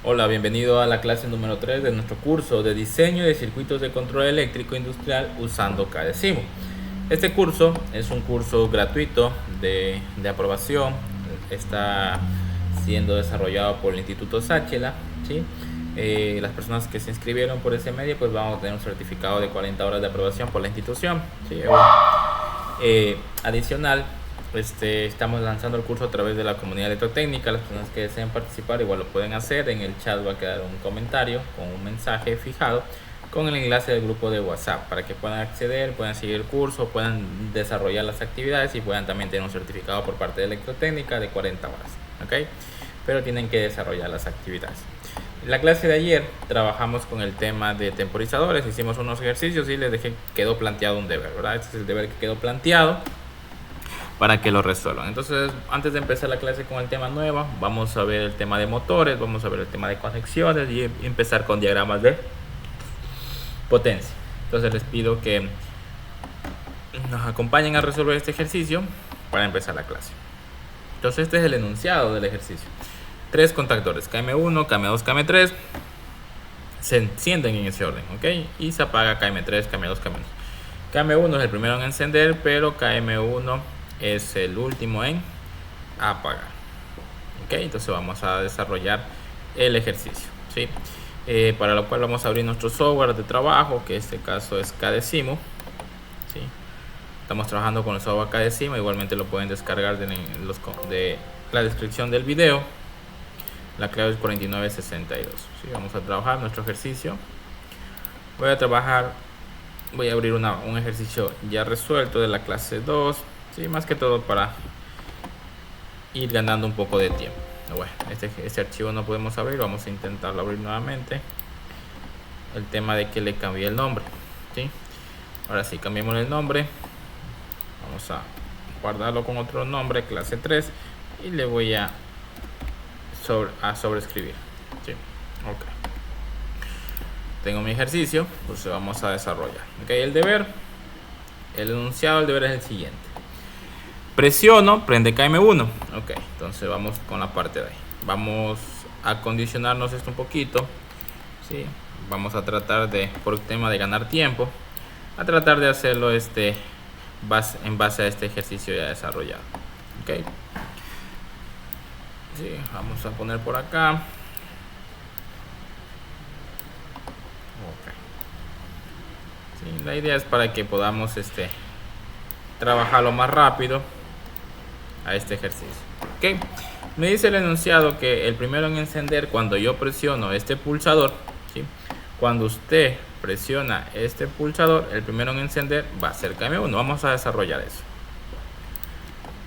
Hola, bienvenido a la clase número 3 de nuestro curso de diseño de circuitos de control eléctrico industrial usando Cadecimu. Este curso es un curso gratuito de aprobación, está siendo desarrollado por el Instituto Sáchila, ¿sí? Las personas que se inscribieron por ese medio pues van a obtener un certificado de 40 horas de aprobación por la institución, ¿sí? Adicional, estamos lanzando el curso a través de la comunidad electrotécnica. Las personas que deseen participar igual lo pueden hacer. En el chat va a quedar un comentario con un mensaje fijado con el enlace del grupo de WhatsApp para que puedan acceder, puedan seguir el curso, puedan desarrollar las actividades y puedan también tener un certificado por parte de electrotécnica de 40 horas, ¿ok? Pero tienen que desarrollar las actividades. En la clase de ayer trabajamos con el tema de temporizadores, hicimos unos ejercicios y les dejé, quedó planteado un deber, ¿verdad? Este es el deber que quedó planteado para que lo resuelvan. Entonces, antes de empezar la clase con el tema nuevo, vamos a ver el tema de motores, vamos a ver el tema de conexiones y empezar con diagramas de potencia. Entonces les pido que nos acompañen a resolver este ejercicio para empezar la clase. Entonces este es el enunciado del ejercicio. Tres contactores, KM1, KM2, KM3, se encienden en ese orden, ¿ok? Y se apaga KM3, KM2, KM1. KM1 es el primero en encender, pero KM1 es el último en apagar, ¿ok? Entonces vamos a desarrollar el ejercicio, ¿sí? Para lo cual vamos a abrir nuestro software de trabajo, que en este caso es Cadecimu, ¿sí? Estamos trabajando con el software Cadecimu, igualmente lo pueden descargar de la descripción del video. La clave es 4962, ¿sí? Vamos a trabajar nuestro ejercicio. Voy a abrir un ejercicio ya resuelto de la clase 2, ¿sí? Más que todo para ir ganando un poco de tiempo. Bueno, este archivo no podemos abrir, vamos a intentarlo abrir nuevamente. El tema de que le cambié el nombre, ¿sí? Ahora sí, cambiamos el nombre. Vamos a guardarlo con otro nombre, clase 3, y le voy a sobreescribir, ¿sí? Ok. Tengo mi ejercicio, pues vamos a desarrollar. Ok, el enunciado del deber es el siguiente. Presiono, prende KM1. Ok, entonces vamos con la parte de ahí. Vamos a condicionarnos esto un poquito, ¿sí? Vamos a tratar de, por el tema de ganar tiempo, a tratar de hacerlo en base a este ejercicio ya desarrollado. Ok, sí, vamos a poner por acá. Okay. Sí, la idea es para que podamos trabajarlo más rápido a este ejercicio. Ok, me dice el enunciado que el primero en encender cuando yo presiono este pulsador, ¿sí? Cuando usted presiona este pulsador, el primero en encender va a ser KM1. Vamos a desarrollar eso.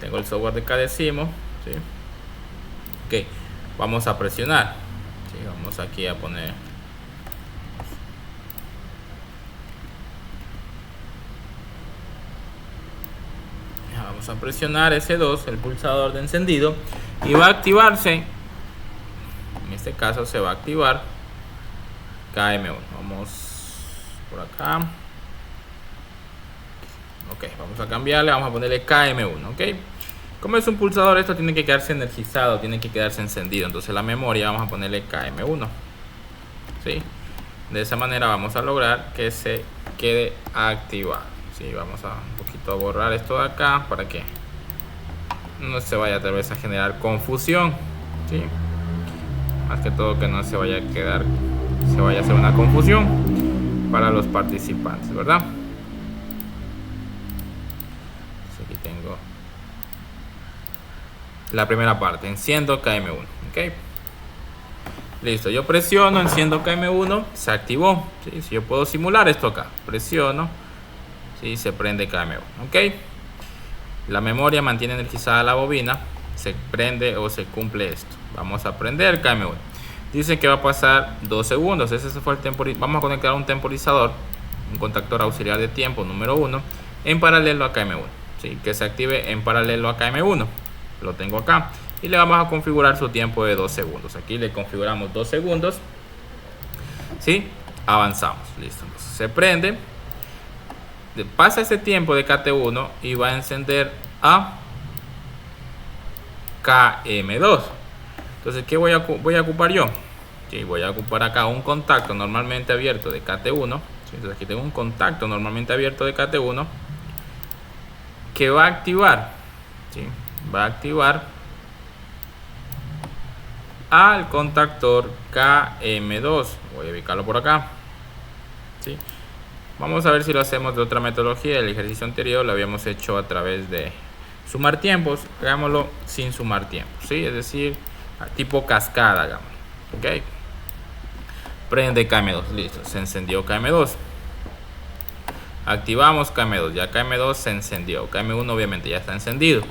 Tengo el software de Cadecimu, ¿sí? Ok, vamos a presionar, ¿sí? Vamos aquí a poner vamos a presionar S2, el pulsador de encendido, y va a activarse. En este caso se va a activar KM1. Vamos por acá. Ok, vamos a cambiarle, vamos a ponerle KM1. Ok, como es un pulsador, esto tiene que quedarse energizado, tiene que quedarse encendido. Entonces la memoria vamos a ponerle KM1, ¿sí? De esa manera vamos a lograr que se quede activado. Sí, vamos a un poquito a borrar esto de acá para que no se vaya tal vez a generar confusión, ¿sí? Más que todo que no se vaya a hacer una confusión para los participantes, ¿verdad? Entonces aquí tengo la primera parte, enciendo KM1, ¿ok? Listo, yo presiono, enciendo KM1, se activó, ¿sí? Si yo puedo simular esto acá, presiono, ¿sí? Se prende KM1, ¿ok? La memoria mantiene energizada la bobina, se prende o se cumple esto. Vamos a prender KM1. Dice que va a pasar 2 segundos. Ese fue el temporizador. Vamos a conectar un temporizador, un contactor auxiliar de tiempo número 1, en paralelo a KM1, ¿sí? Que se active en paralelo a KM1. Lo tengo acá. Y le vamos a configurar su tiempo de 2 segundos. Aquí le configuramos 2 segundos. ¿Sí? Avanzamos. Listo. Entonces se prende. Pasa ese tiempo de KT1 y va a encender a KM2. Entonces, ¿qué voy a ocupar yo? Sí, voy a ocupar acá un contacto normalmente abierto de KT1. ¿Sí? Entonces aquí tengo un contacto normalmente abierto de KT1 que va a activar, ¿sí? Va a activar al contactor KM2. Voy a ubicarlo por acá, ¿sí? Vamos a ver si lo hacemos de otra metodología. El ejercicio anterior lo habíamos hecho a través de sumar tiempos. Hagámoslo sin sumar tiempos, ¿sí? Es decir, tipo cascada, hagámoslo. ¿Ok? Prende KM2, listo, se encendió KM2. Activamos KM2, ya KM2 se encendió. KM1 obviamente ya está encendido.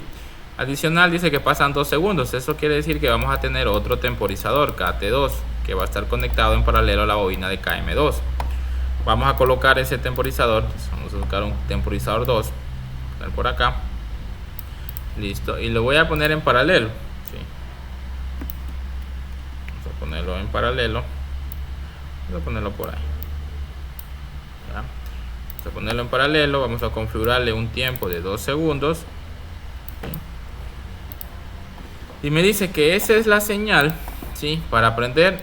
Adicional dice que pasan 2 segundos. Eso quiere decir que vamos a tener otro temporizador KT2 que va a estar conectado en paralelo a la bobina de KM2. Vamos a colocar ese temporizador. Entonces vamos a buscar un temporizador 2. Poner por acá. Listo. Y lo voy a poner en paralelo. ¿Sí? Vamos a ponerlo en paralelo. Vamos a ponerlo por ahí. ¿Ya? Vamos a ponerlo en paralelo. Vamos a configurarle un tiempo de 2 segundos. ¿Sí? Y me dice que esa es la señal, ¿sí? Para prender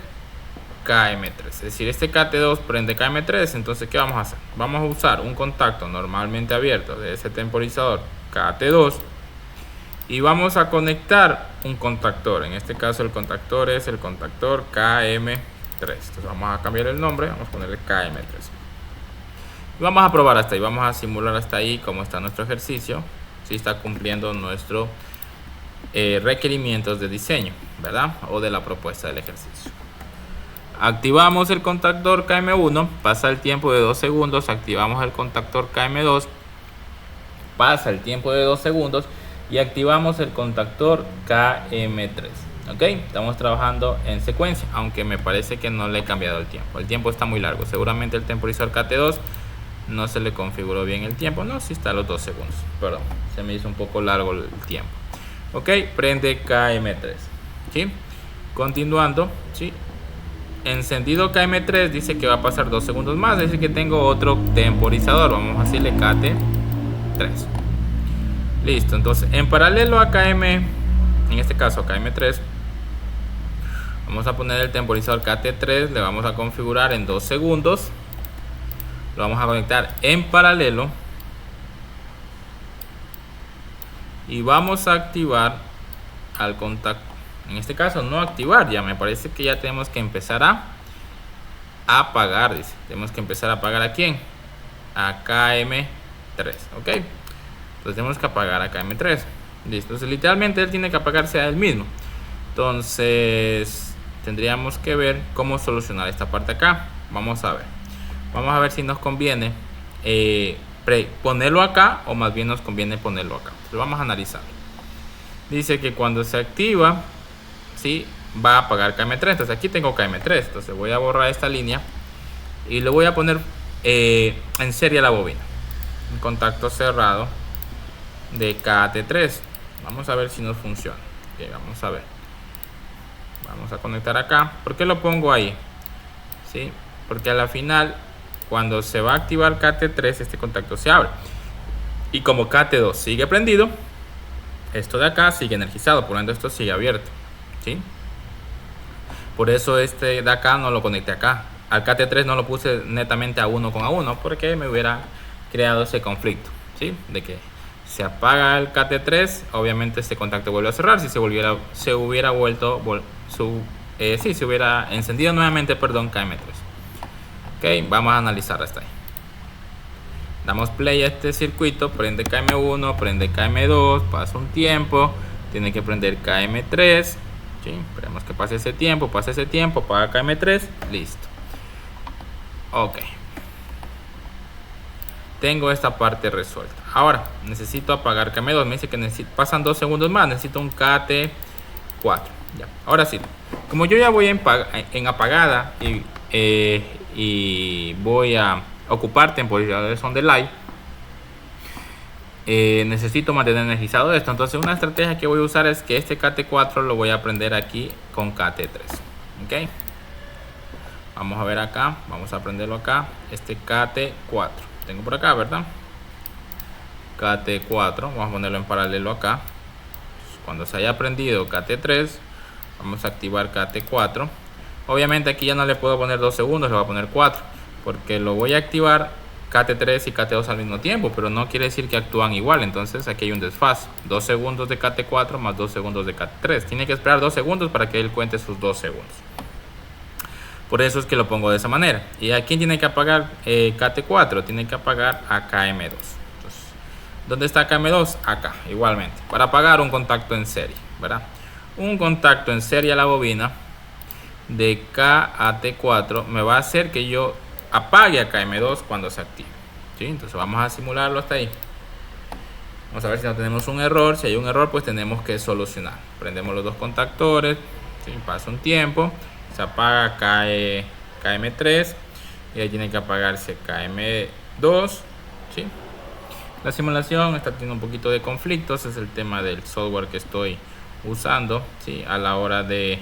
KM3. Es decir, este KT2 prende KM3. Entonces, ¿qué vamos a hacer? Vamos a usar un contacto normalmente abierto de ese temporizador KT2 y vamos a conectar un contactor. En este caso el contactor es el contactor KM3. Entonces vamos a cambiar el nombre, vamos a ponerle KM3 y vamos a probar hasta ahí. Vamos a simular hasta ahí cómo está nuestro ejercicio, si está cumpliendo nuestros requerimientos de diseño, ¿verdad? O de la propuesta del ejercicio. Activamos el contactor KM1, pasa el tiempo de 2 segundos, activamos el contactor KM2, pasa el tiempo de 2 segundos y activamos el contactor KM3. Ok, estamos trabajando en secuencia, aunque me parece que no le he cambiado el tiempo. El tiempo está muy largo, seguramente el temporizador KT2 no se le configuró bien el tiempo. No, sí está a los 2 segundos, perdón, se me hizo un poco largo el tiempo. Ok, prende KM3. ¿Sí? Continuando, ¿sí? Encendido KM3, dice que va a pasar 2 segundos más, es decir que tengo otro temporizador. Vamos a decirle KT3. Listo, entonces en paralelo a KM, en este caso KM3, vamos a poner el temporizador KT3, le vamos a configurar en 2 segundos, lo vamos a conectar en paralelo y vamos a activar al contacto. En este caso no activar, ya me parece que ya tenemos que empezar a apagar, dice. Tenemos que empezar a apagar a quién, a KM3, ok. Entonces tenemos que apagar a KM3. Listo, entonces literalmente él tiene que apagarse a él mismo. Entonces tendríamos que ver cómo solucionar esta parte acá. Vamos a ver si nos conviene ponerlo acá o más bien nos conviene ponerlo acá. Entonces vamos a analizar. Dice que cuando se activa, ¿sí?, va a apagar KM3. Entonces aquí tengo KM3. Entonces voy a borrar esta línea y le voy a poner en serie a la bobina un contacto cerrado de KT3. Vamos a ver si nos funciona. Okay, vamos a ver. Vamos a conectar acá. ¿Por qué lo pongo ahí? ¿Sí? Porque a la final, cuando se va a activar KT3, este contacto se abre. Y como KT2 sigue prendido, esto de acá sigue energizado, por lo tanto esto sigue abierto. ¿Sí? Por eso este de acá no lo conecté acá. Al KT3 no lo puse netamente a 1 con A1 porque me hubiera creado ese conflicto, ¿sí? De que se apaga el KT3, obviamente este contacto vuelve a cerrar. Si se hubiera encendido nuevamente, perdón, KM3. Ok, vamos a analizar hasta ahí. Damos play a este circuito, prende KM1, prende KM2, pasa un tiempo, tiene que prender KM3, ¿sí? Esperemos que pase ese tiempo, apaga KM3, listo. Ok. Tengo esta parte resuelta. Ahora necesito apagar KM2. Me dice que pasan 2 segundos más. Necesito un KT4. Ya. Ahora sí. Como yo ya voy en apagada y voy a ocupar temporizadores on the line, necesito mantener energizado esto. Entonces una estrategia que voy a usar es que este KT4 lo voy a prender aquí con KT3. Ok. Vamos a ver acá. Vamos a prenderlo acá. Este KT4. Tengo por acá, ¿verdad? KT4, vamos a ponerlo en paralelo acá. Cuando se haya prendido KT3, vamos a activar KT4. Obviamente aquí ya no le puedo poner 2 segundos, le voy a poner 4, porque lo voy a activar KT3 y KT2 al mismo tiempo, pero no quiere decir que actúan igual. Entonces aquí hay un desfase, 2 segundos de KT4 más 2 segundos de KT3. Tiene que esperar 2 segundos para que él cuente sus 2 segundos. Por eso es que lo pongo de esa manera. ¿Y a quién tiene que apagar KT4? Tiene que apagar a KM2. Entonces, ¿dónde está KM2? Acá, igualmente. Para apagar un contacto en serie, ¿verdad? Un contacto en serie a la bobina de K a T4 me va a hacer que yo apague a KM2 cuando se active, ¿sí? Entonces vamos a simularlo hasta ahí. Vamos a ver si no tenemos un error. Si hay un error, pues tenemos que solucionar. Prendemos los dos contactores, ¿sí? Pasa un tiempo, se apaga KM3 y ahí tiene que apagarse KM2, ¿sí? La simulación está teniendo un poquito de conflictos. Es el tema del software que estoy usando, ¿sí? A la hora de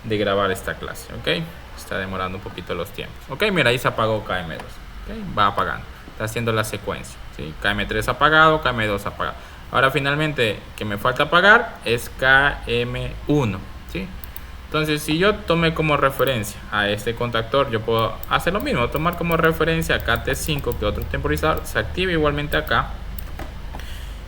grabar esta clase, ¿ok? Está demorando un poquito los tiempos. Ok, mira, ahí se apagó KM2, ¿okay? Va apagando, está haciendo la secuencia, ¿sí? KM3 apagado, KM2 apagado. Ahora finalmente que me falta apagar es KM1, ¿sí? Entonces si yo tomé como referencia a este contactor, yo puedo hacer lo mismo, tomar como referencia a KT5, que otro temporizador se active igualmente acá.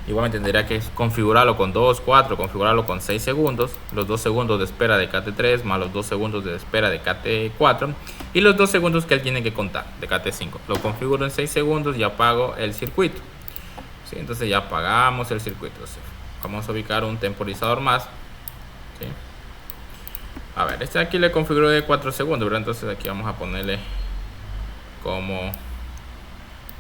Igualmente tendría que configurarlo con 2, 4, configurarlo con 6 segundos, los 2 segundos de espera de KT3 más los 2 segundos de espera de KT4 y los 2 segundos que él tiene que contar de KT5. Lo configuro en 6 segundos y apago el circuito, ¿sí? Entonces ya apagamos el circuito, ¿sí? Vamos a ubicar un temporizador más, ¿sí? A ver, este aquí le configuro de 4 segundos, ¿verdad? Entonces aquí vamos a ponerle como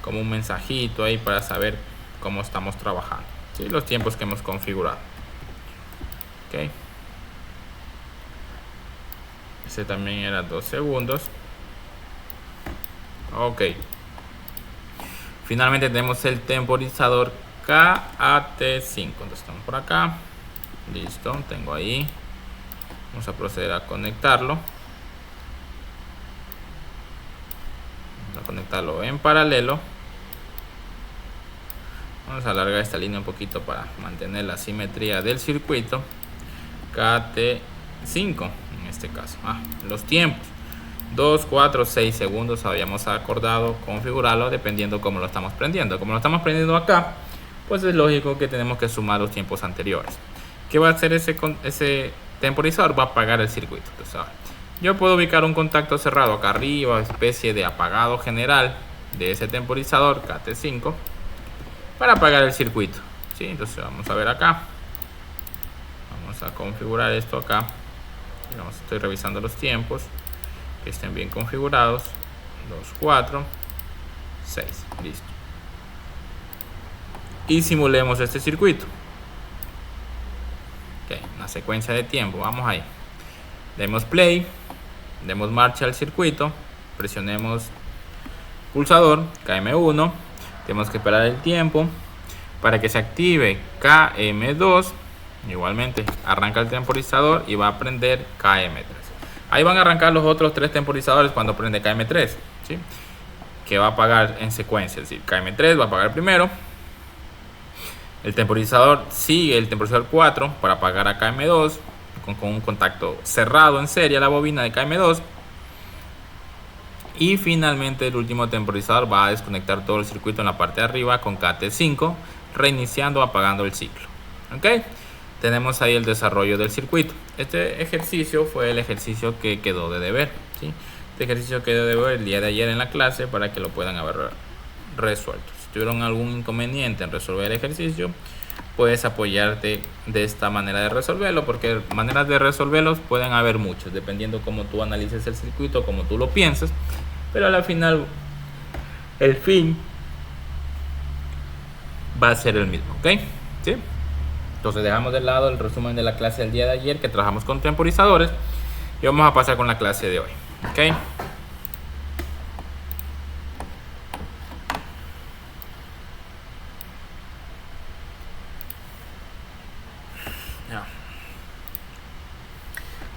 un mensajito ahí para saber cómo estamos trabajando, ¿sí? Los tiempos que hemos configurado. Ok, ese también era 2 segundos. Ok, finalmente tenemos el temporizador KAT5. Entonces estamos por acá, listo, tengo ahí. Vamos a proceder a conectarlo. Vamos a conectarlo en paralelo. Vamos a alargar esta línea un poquito para mantener la simetría del circuito. KT5 en este caso. Los tiempos 2, 4, 6 segundos habíamos acordado configurarlo dependiendo cómo lo estamos prendiendo. Como lo estamos prendiendo acá, pues es lógico que tenemos que sumar los tiempos anteriores. ¿Qué va a hacer ese temporizador? Va a apagar el circuito. Entonces, ahora, yo puedo ubicar un contacto cerrado acá arriba, especie de apagado general de ese temporizador KT5 para apagar el circuito, ¿sí? Entonces vamos a ver acá, vamos a configurar esto acá. Digamos, estoy revisando los tiempos que estén bien configurados. 2, 4, 6, listo. Y simulemos este circuito. Ok, una secuencia de tiempo, vamos ahí. Demos play, demos marcha al circuito, presionemos pulsador KM1. Tenemos que esperar el tiempo para que se active KM2. Igualmente arranca el temporizador y va a prender KM3. Ahí van a arrancar los otros 3 temporizadores cuando prende KM3, ¿sí? Que va a apagar en secuencia. Es decir, KM3 va a apagar primero. El temporizador sigue, el temporizador 4 para apagar a KM2 con un contacto cerrado en serie a la bobina de KM2. Y finalmente el último temporizador va a desconectar todo el circuito en la parte de arriba con KT5, reiniciando, apagando el ciclo. Ok, tenemos ahí el desarrollo del circuito. Este ejercicio fue el ejercicio que quedó de deber, ¿sí? Este ejercicio quedó de deber el día de ayer en la clase para que lo puedan haber resuelto. Si tuvieron algún inconveniente en resolver el ejercicio, puedes apoyarte de esta manera de resolverlo, porque maneras de resolverlos pueden haber muchas, dependiendo cómo tú analices el circuito, cómo tú lo piensas, pero al final el fin va a ser el mismo, ¿ok? ¿Sí? Entonces dejamos de lado el resumen de la clase del día de ayer, que trabajamos con temporizadores, y vamos a pasar con la clase de hoy, ¿ok?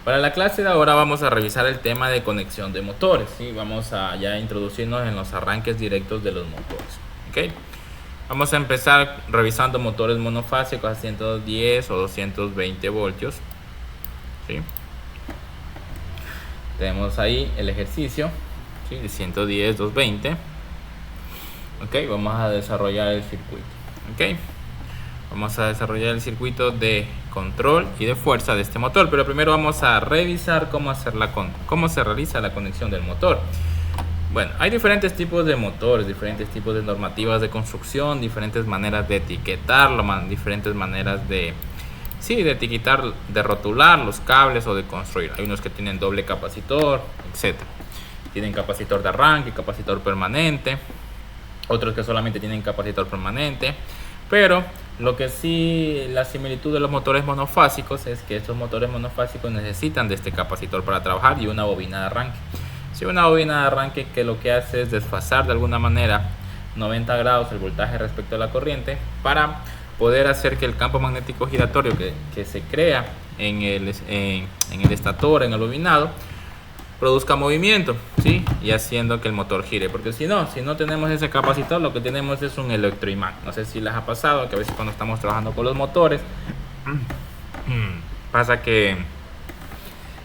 Para la clase de ahora vamos a revisar el tema de conexión de motores, ¿sí? Vamos a ya introducirnos en los arranques directos de los motores, ¿ok? Vamos a empezar revisando motores monofásicos a 110 o 220 voltios, ¿sí? Tenemos ahí el ejercicio, ¿sí? El 110, 220. Ok, vamos a desarrollar el circuito. Ok, vamos a desarrollar el circuito de control y de fuerza de este motor, pero primero vamos a revisar cómo se realiza la conexión del motor. Bueno, hay diferentes tipos de motores, diferentes tipos de normativas de construcción, diferentes maneras de etiquetarlo, diferentes maneras de etiquetar, de rotular los cables o de construir. Hay unos que tienen doble capacitor, etc. Tienen capacitor de arranque, capacitor permanente, otros que solamente tienen capacitor permanente. Pero lo que sí, la similitud de los motores monofásicos es que estos motores monofásicos necesitan de este capacitor para trabajar y una bobina de arranque. Si una bobina de arranque que lo que hace es desfasar de alguna manera 90 grados el voltaje respecto a la corriente para poder hacer que el campo magnético giratorio que se crea en el estator, en el bobinado, produzca movimiento, ¿sí? Y haciendo que el motor gire, porque si no tenemos ese capacitor, lo que tenemos es un electroimán. No sé si les ha pasado que a veces cuando estamos trabajando con los motores pasa que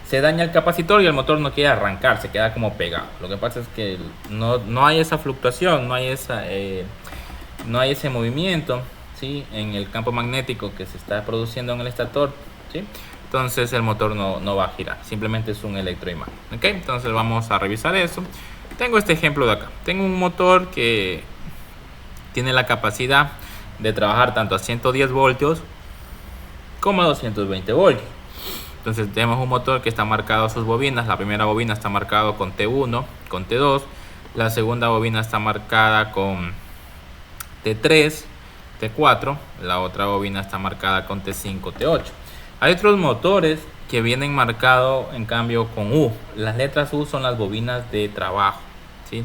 se daña el capacitor y el motor no quiere arrancar, se queda como pegado. Lo que pasa es que no hay esa fluctuación, no hay ese movimiento, ¿sí? En el campo magnético que se está produciendo en el estator, ¿sí? Entonces el motor no va a girar, simplemente es un electroimán. ¿Ok? Entonces vamos a revisar eso. Tengo este ejemplo de acá. Tengo un motor que tiene la capacidad de trabajar tanto a 110 voltios como a 220 voltios. Entonces tenemos un motor que está marcado a sus bobinas. La primera bobina está marcado con T1, con T2. La segunda bobina está marcada con T3, T4. La otra bobina está marcada con T5, T8. Hay otros motores que vienen marcados en cambio con U. Las letras U son las bobinas de trabajo, ¿sí?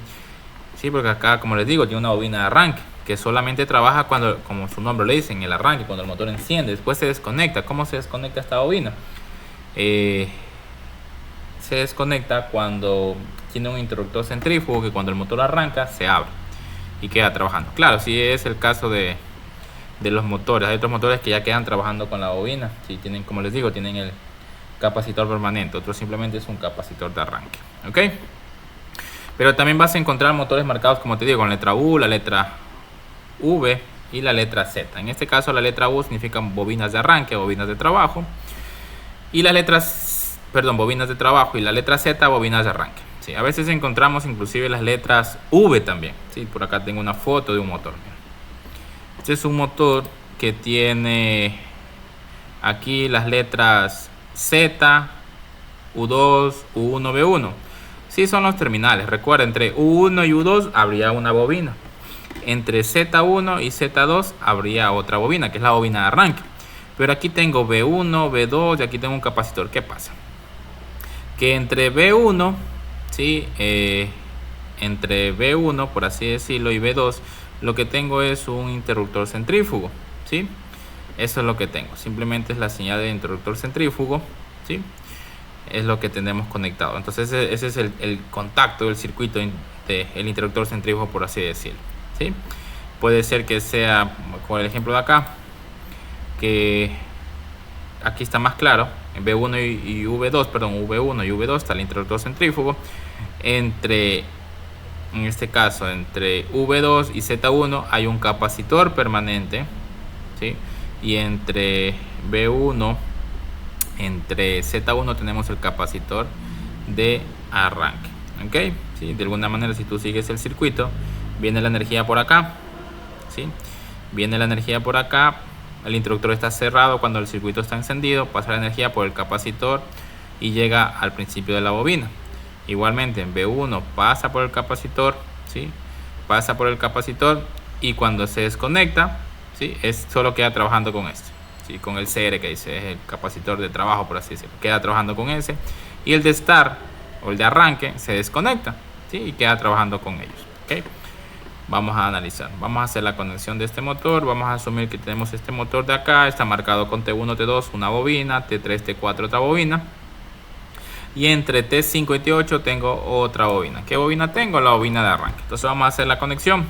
Sí, porque acá, como les digo, tiene una bobina de arranque que solamente trabaja cuando, como su nombre le dice, en el arranque, cuando el motor enciende. Después se desconecta. ¿Cómo se desconecta esta bobina? Se desconecta cuando tiene un interruptor centrífugo que cuando el motor arranca se abre y queda trabajando. Claro, si es el caso de los motores. Hay otros motores que ya quedan trabajando con la bobina, si tienen, como les digo, tienen el capacitor permanente. Otro simplemente es un capacitor de arranque. ¿Ok? Pero también vas a encontrar motores marcados, como te digo, con la letra U, la letra V y la letra Z. En este caso la letra U significa bobinas de arranque, bobinas de trabajo, y las letras, bobinas de trabajo, y la letra Z, bobinas de arranque. Sí, a veces encontramos inclusive las letras V también. Sí, por acá tengo una foto de un motor. Este es un motor que tiene aquí las letras Z, U2, U1, B1. Sí, son los terminales. Recuerda, entre U1 y U2 habría una bobina. Entre Z1 y Z2 habría otra bobina, que es la bobina de arranque. Pero aquí tengo B1, B2 y aquí tengo un capacitor. ¿Qué pasa? Que entre B1, ¿sí? Entre B1, por así decirlo, y B2, lo que tengo es un interruptor centrífugo, ¿sí? Eso es lo que tengo. Simplemente es la señal de interruptor centrífugo, ¿sí? Es lo que tenemos conectado. Entonces ese es el contacto del circuito del interruptor centrífugo, por así decirlo, ¿sí? Puede ser que sea, con el ejemplo de acá, que aquí está más claro, en V1 y V2, V1 y V2 está el interruptor centrífugo. En este caso, entre V2 y Z1 hay un capacitor permanente, ¿sí? Y entre V1, entre Z1 tenemos el capacitor de arranque. ¿Ok? ¿Sí? De alguna manera, si tú sigues el circuito, viene la energía por acá, ¿sí? Viene la energía por acá. El interruptor está cerrado cuando el circuito está encendido, pasa la energía por el capacitor y llega al principio de la bobina. Igualmente en B1 pasa por el capacitor, ¿sí? Pasa por el capacitor y cuando se desconecta, ¿sí? Solo queda trabajando con este, ¿sí? Con el CR, que dice es el capacitor de trabajo, por así decirlo. Queda trabajando con ese, y el de start o el de arranque se desconecta, ¿sí? Y queda trabajando con ellos. ¿Ok? Vamos a analizar, vamos a hacer la conexión de este motor. Vamos a asumir que tenemos este motor de acá, está marcado con T1, T2 una bobina, T3, T4 otra bobina, y entre T5 y T8 tengo otra bobina. ¿Qué bobina tengo? La bobina de arranque. Entonces vamos a hacer la conexión.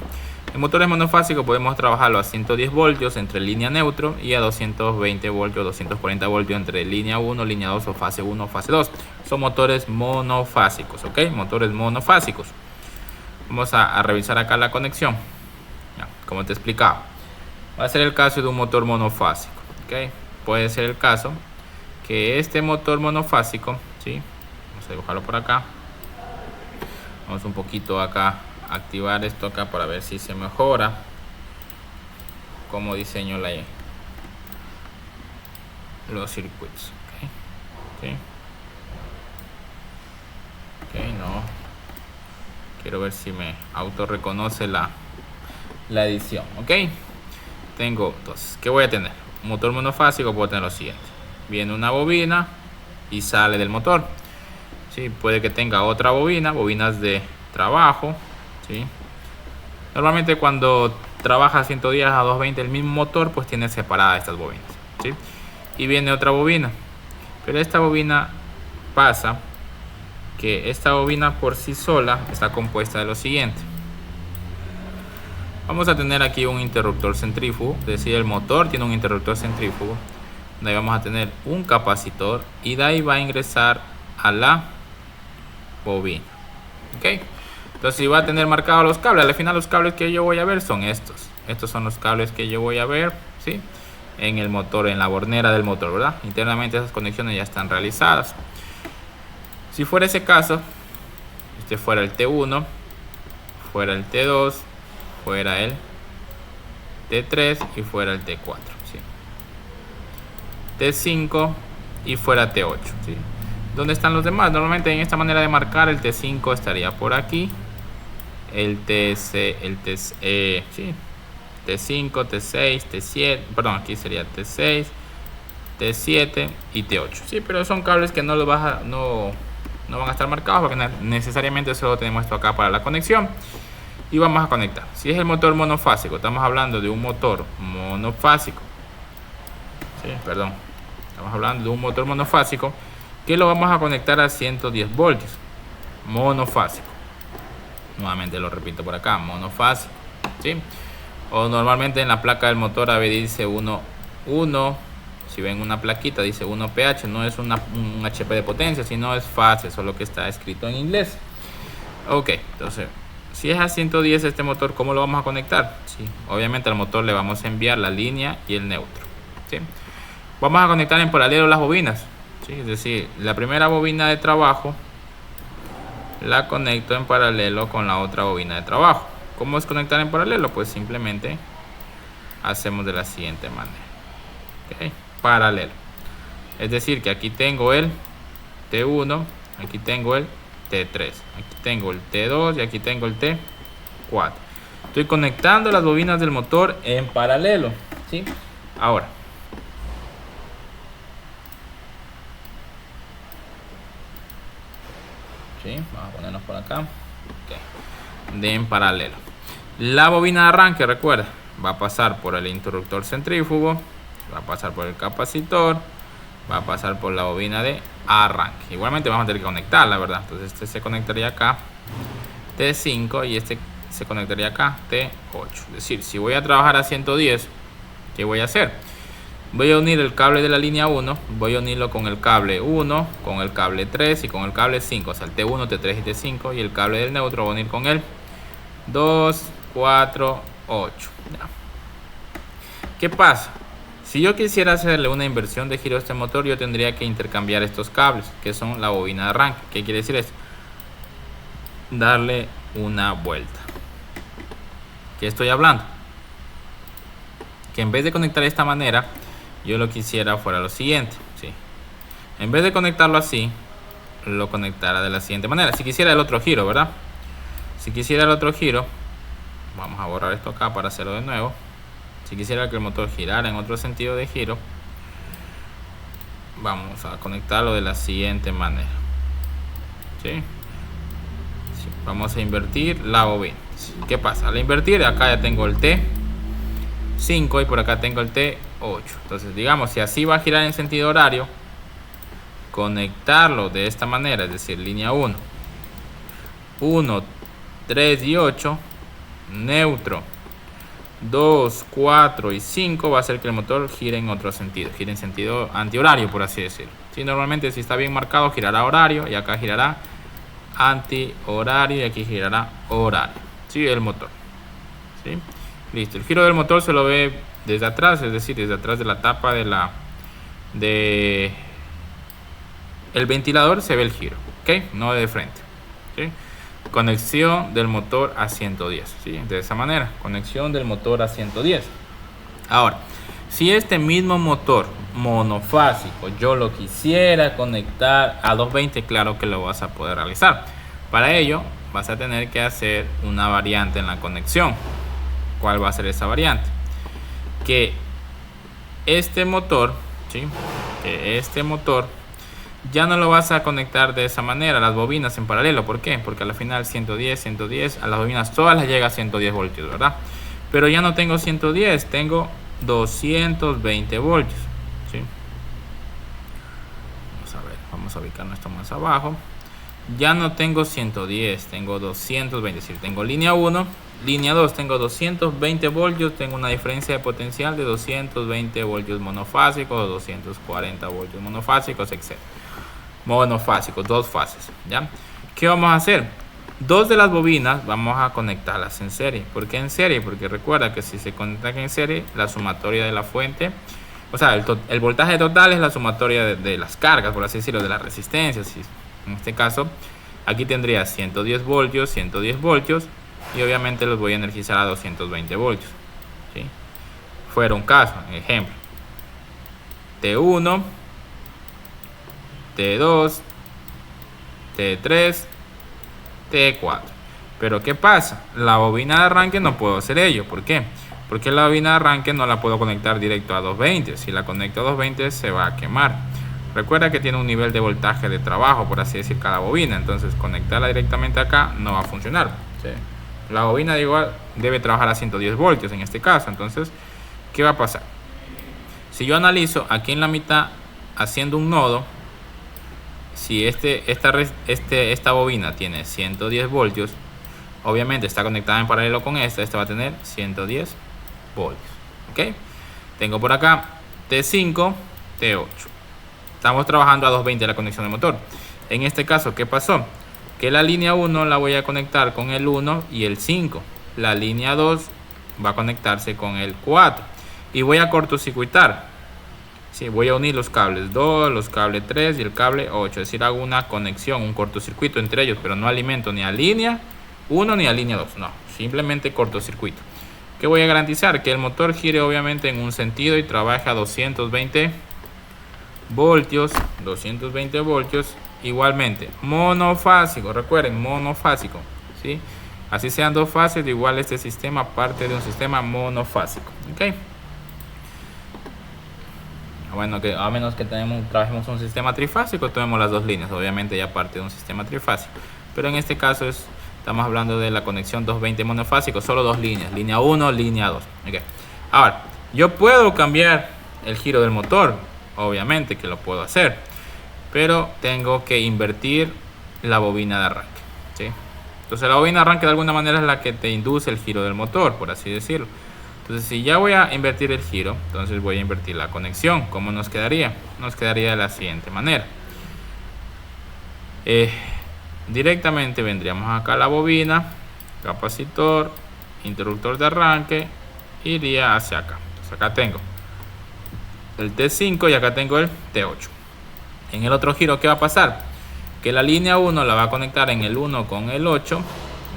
En motores monofásicos podemos trabajarlo a 110 voltios entre línea neutro y a 220 voltios, 240 voltios entre línea 1, línea 2 o fase 1 o fase 2. Son motores monofásicos, ¿ok? Motores monofásicos. Vamos a revisar acá la conexión. Ya, como te explicaba, va a ser el caso de un motor monofásico, ¿ok? Puede ser el caso que este motor monofásico, ¿sí? Vamos a dibujarlo por acá. Vamos un poquito acá a activar esto acá para ver si se mejora como diseño los circuitos. ¿Ok? ¿Sí? Ok, no. Quiero ver si me auto reconoce la edición. Ok. Tengo entonces, ¿qué voy a tener? Un motor monofásico, puedo tener lo siguiente. Viene una bobina y sale del motor. ¿Sí? Puede que tenga otra bobina, bobinas de trabajo. ¿Sí? Normalmente cuando trabaja a 110 a 220 el mismo motor, pues tiene separadas estas bobinas. ¿Sí? Y viene otra bobina. Pero esta bobina pasa que esta bobina por sí sola está compuesta de lo siguiente. Vamos a tener aquí un interruptor centrífugo, es decir, el motor tiene un interruptor centrífugo, donde ahí vamos a tener un capacitor y de ahí va a ingresar a la bobina. ¿Ok? Entonces, si va a tener marcados los cables, al final los cables que yo voy a ver son estos. Estos son los cables que yo voy a ver, ¿sí? En el motor, en la bornera del motor, ¿verdad? Internamente esas conexiones ya están realizadas. Si fuera ese caso, este fuera el T1, fuera el T2, fuera el T3 y fuera el T4, ¿sí? T5 y fuera T8, ¿sí? ¿Dónde están los demás? Normalmente en esta manera de marcar el T5 estaría por aquí, el T6, sí, T5, T6, T7, perdón, aquí sería T6, T7 y T8, sí, pero son cables que no van a estar marcados porque necesariamente solo tenemos esto acá para la conexión. Y vamos a conectar. Si es el motor monofásico, estamos hablando de un motor monofásico. Sí, perdón. Estamos hablando de un motor monofásico que lo vamos a conectar a 110 voltios. Monofásico. Nuevamente lo repito por acá, monofásico. ¿Sí? O normalmente en la placa del motor a veces dice 1. Si ven una plaquita dice 1 pH, no es un HP de potencia, sino es fase, solo que está escrito en inglés. Ok, entonces si es a 110 este motor, ¿cómo lo vamos a conectar? Sí, obviamente al motor le vamos a enviar la línea y el neutro. ¿Sí? Vamos a conectar en paralelo las bobinas. ¿Sí? Es decir, la primera bobina de trabajo la conecto en paralelo con la otra bobina de trabajo. ¿Cómo es conectar en paralelo? Pues simplemente hacemos de la siguiente manera. ¿Okay? Paralelo. Es decir, que aquí tengo el T1, aquí tengo el T3, aquí tengo el T2 y aquí tengo el T4. Estoy conectando las bobinas del motor en paralelo. ¿Sí? Ahora, ¿sí? Vamos a ponernos por acá. Okay. De en paralelo. La bobina de arranque, recuerda, va a pasar por el interruptor centrífugo, va a pasar por el capacitor, va a pasar por la bobina de arranque. Igualmente vamos a tener que conectarla, ¿verdad? Entonces este se conectaría acá T5 y este se conectaría acá T8. Es decir, si voy a trabajar a 110, ¿qué voy a hacer? Voy a unir el cable de la línea 1, voy a unirlo con el cable 1, con el cable 3 y con el cable 5, o sea, el T1, T3 y T5, y el cable del neutro voy a unir con el 2, 4, 8. Ya. ¿Qué pasa? Si yo quisiera hacerle una inversión de giro a este motor, yo tendría que intercambiar estos cables, que son la bobina de arranque. ¿Qué quiere decir esto? Darle una vuelta. ¿Qué estoy hablando? Que en vez de conectar de esta manera, yo lo quisiera fuera lo siguiente. ¿Sí? En vez de conectarlo así, lo conectara de la siguiente manera. Si quisiera el otro giro, ¿verdad? Si quisiera el otro giro, vamos a borrar esto acá para hacerlo de nuevo. Si quisiera que el motor girara en otro sentido de giro, vamos a conectarlo de la siguiente manera. ¿Sí? Sí, vamos a invertir la bobina. ¿Qué pasa? Al invertir, acá ya tengo el T5 y por acá tengo el T8. Entonces, digamos, si así va a girar en sentido horario, conectarlo de esta manera, es decir, línea 1, 3 y 8, neutro, 2, 4 y 5 va a hacer que el motor gire en otro sentido, gire en sentido antihorario, por así decirlo. ¿Sí? Normalmente si está bien marcado girará horario y acá girará antihorario y aquí girará horario. ¿Sí? El motor. ¿Sí? Listo. El giro del motor se lo ve desde atrás, es decir, desde atrás de la tapa de el ventilador se ve el giro, ¿ok? No de frente. ¿Sí? Conexión del motor a 110, ¿sí? De esa manera, conexión del motor a 110. Ahora, si este mismo motor monofásico yo lo quisiera conectar a 220, claro que lo vas a poder realizar. Para ello vas a tener que hacer una variante en la conexión. ¿Cuál va a ser esa variante? Que este motor, ¿sí? Que este motor ya no lo vas a conectar de esa manera, las bobinas en paralelo. ¿Por qué? Porque al final 110, 110, a las bobinas todas les llega a 110 voltios, ¿verdad? Pero ya no tengo 110, tengo 220 voltios, ¿sí? Vamos a ver, vamos a ubicarnos esto más abajo. Ya no tengo 110, tengo 220, es decir, tengo línea 1, línea 2, tengo 220 voltios, tengo una diferencia de potencial de 220 voltios monofásicos, 240 voltios monofásicos, etc. Monofásicos, dos fases, ¿ya? ¿Qué vamos a hacer? Dos de las bobinas vamos a conectarlas en serie. ¿Por qué en serie? Porque recuerda que si se conectan en serie, la sumatoria de la fuente, o sea, el voltaje total es la sumatoria de las cargas, por así decirlo, de las resistencias. En este caso, aquí tendría 110 voltios, 110 voltios, y obviamente los voy a energizar a 220 voltios, ¿sí? Fuera un caso, ejemplo, T1, T2, T3, T4. Pero ¿qué pasa? La bobina de arranque no puedo hacer ello. ¿Por qué? Porque la bobina de arranque no la puedo conectar directo a 220. Si la conecto a 220 se va a quemar. Recuerda que tiene un nivel de voltaje de trabajo, por así decir, cada bobina. Entonces conectarla directamente acá no va a funcionar, ¿sí? La bobina igual debe trabajar a 110 voltios en este caso. Entonces, ¿qué va a pasar? Si yo analizo aquí en la mitad haciendo un nodo, si esta bobina tiene 110 voltios, obviamente está conectada en paralelo con esta va a tener 110 voltios, ¿ok? Tengo por acá T5, T8. Estamos trabajando a 220 la conexión del motor. En este caso, ¿qué pasó? Que la línea 1 la voy a conectar con el 1 y el 5. La línea 2 va a conectarse con el 4. Y voy a cortocircuitar. Sí, voy a unir los cables 2, los cables 3 y el cable 8. Es decir, hago una conexión, un cortocircuito entre ellos, pero no alimento ni a línea 1 ni a línea 2. No, simplemente cortocircuito. ¿Qué voy a garantizar? Que el motor gire obviamente en un sentido y trabaje a 220 voltios. 220 voltios. Igualmente, monofásico. Recuerden, monofásico, ¿sí? Así sean dos fases, igual este sistema parte de un sistema monofásico, ¿ok? Bueno, que a menos que trabajemos un sistema trifásico, tomemos las dos líneas, obviamente ya parte de un sistema trifásico. Pero en este caso estamos hablando de la conexión 220 monofásico, solo dos líneas, línea 1, línea 2. Okay. Ahora, yo puedo cambiar el giro del motor, obviamente que lo puedo hacer, pero tengo que invertir la bobina de arranque, ¿sí? Entonces la bobina de arranque de alguna manera es la que te induce el giro del motor, por así decirlo. Entonces, si ya voy a invertir el giro, entonces voy a invertir la conexión. ¿Cómo nos quedaría? Nos quedaría de la siguiente manera. Directamente vendríamos acá a la bobina, capacitor, interruptor de arranque, iría hacia acá. Entonces, acá tengo el T5 y acá tengo el T8. En el otro giro, ¿qué va a pasar? Que la línea 1 la va a conectar en el 1 con el 8,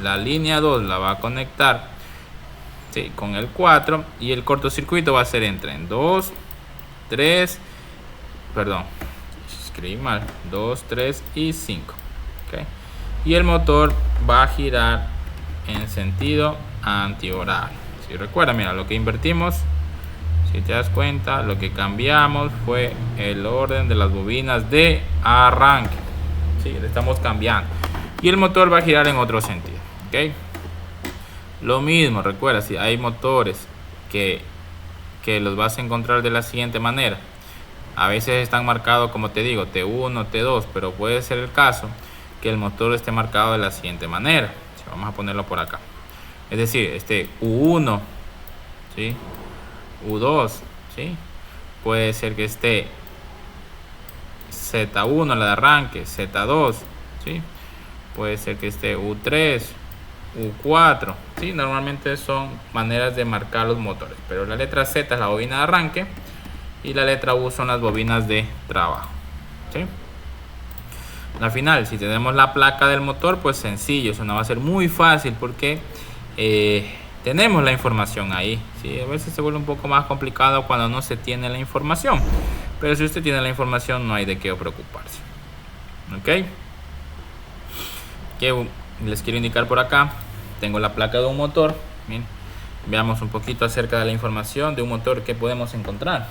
la línea 2 la va a conectar, sí, con el 4, y el cortocircuito va a ser entre 2, 3, perdón, escribí mal, 2, 3 y 5, ¿okay? Y el motor va a girar en sentido antihorario. Si recuerda, mira, lo que invertimos, si te das cuenta, lo que cambiamos fue el orden de las bobinas de arranque. Sí, le estamos cambiando. Y el motor va a girar en otro sentido, ¿ok? Lo mismo, recuerda, si hay motores que los vas a encontrar de la siguiente manera. A veces están marcados, como te digo, T1, T2, pero puede ser el caso que el motor esté marcado de la siguiente manera. Vamos a ponerlo por acá. Es decir, este U1 ¿sí? U2, ¿sí? Puede ser que esté Z1 la de arranque, Z2, ¿sí? Puede ser que esté U3, U4, ¿sí? Normalmente son maneras de marcar los motores, pero la letra Z es la bobina de arranque y la letra U son las bobinas de trabajo, ¿sí? Al final, si tenemos la placa del motor, pues sencillo, eso no va a ser muy fácil porque tenemos la información ahí, ¿sí? A veces se vuelve un poco más complicado cuando no se tiene la información, pero si usted tiene la información no hay de qué preocuparse. ¿Ok? Que les quiero indicar por acá, tengo la placa de un motor. Miren, veamos un poquito acerca de la información de un motor que podemos encontrar.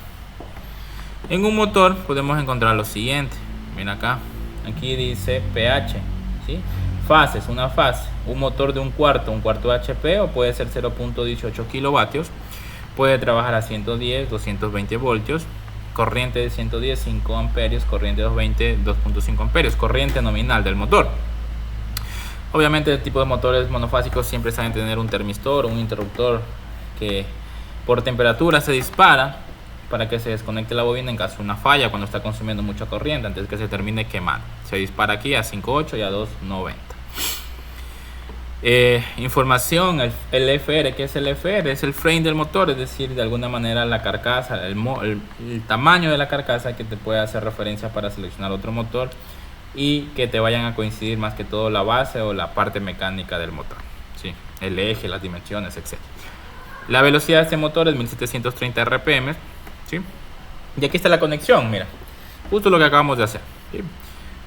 En un motor podemos encontrar lo siguiente. Miren acá, aquí dice pH, ¿sí? Fases, una fase, un motor de un cuarto HP o puede ser 0.18 kilovatios. Puede trabajar a 110, 220 voltios. Corriente de 110, 5 amperios. Corriente de 220, 2.5 amperios. Corriente nominal del motor. Obviamente el tipo de motores monofásicos siempre saben tener un termistor, un interruptor que por temperatura se dispara para que se desconecte la bobina en caso de una falla cuando está consumiendo mucha corriente antes que se termine quemando. Se dispara aquí a 5.8 y a 2.90. Información, el FR. ¿Qué es el FR? Es el frame del motor, es decir, de alguna manera la carcasa, el tamaño de la carcasa que te puede hacer referencia para seleccionar otro motor y que te vayan a coincidir más que todo la base o la parte mecánica del motor, ¿sí? El eje, las dimensiones, etc. La velocidad de este motor es 1730 RPM, ¿sí? Y aquí está la conexión, mira, justo lo que acabamos de hacer, ¿sí?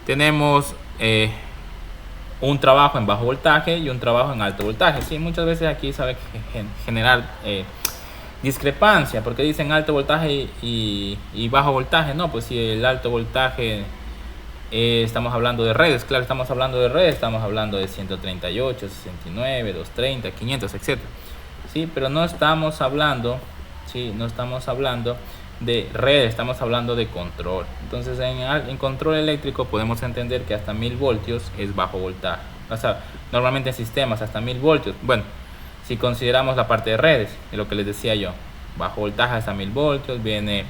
Tenemos un trabajo en bajo voltaje y un trabajo en alto voltaje, ¿sí? Muchas veces aquí sabe generar discrepancia porque dicen alto voltaje y bajo voltaje. No, pues si el alto voltaje estamos hablando de redes, claro, estamos hablando de redes, estamos hablando de 138, 69, 230, 500, etc. ¿Sí? Pero no estamos hablando, ¿sí? No estamos hablando de redes, estamos hablando de control. Entonces en control eléctrico podemos entender que hasta 1000 voltios es bajo voltaje. O sea, normalmente en sistemas hasta 1000 voltios. Bueno, si consideramos la parte de redes, de lo que les decía yo, bajo voltaje hasta 1000 voltios, viene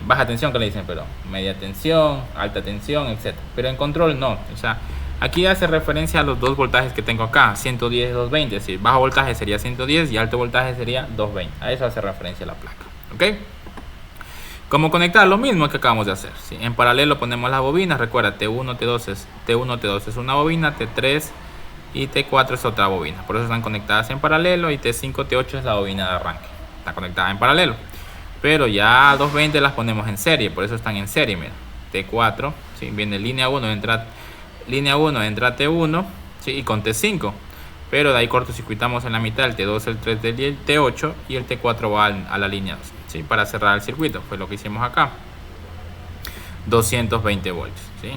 baja tensión que le dicen, pero media tensión, alta tensión, etc. Pero en control no, o sea, aquí hace referencia a los dos voltajes que tengo acá, 110 y 220, es decir, bajo voltaje sería 110 y alto voltaje sería 220, a eso hace referencia la placa, ¿ok? ¿Cómo conectar? Lo mismo que acabamos de hacer, ¿sí? En paralelo ponemos las bobinas, recuerda, T1, T2 es una bobina, T3 y T4 es otra bobina, por eso están conectadas en paralelo, y T5, T8 es la bobina de arranque, está conectada en paralelo. Pero ya 220 las ponemos en serie, por eso están en serie, mira. T4, ¿sí? Viene línea 1, entra T1, ¿sí? Y con T5. Pero de ahí cortocircuitamos en la mitad el T2, el 3 y el T8 y el T4 va a la línea 2, ¿sí? Para cerrar el circuito, fue lo que hicimos acá. 220 voltios, ¿sí?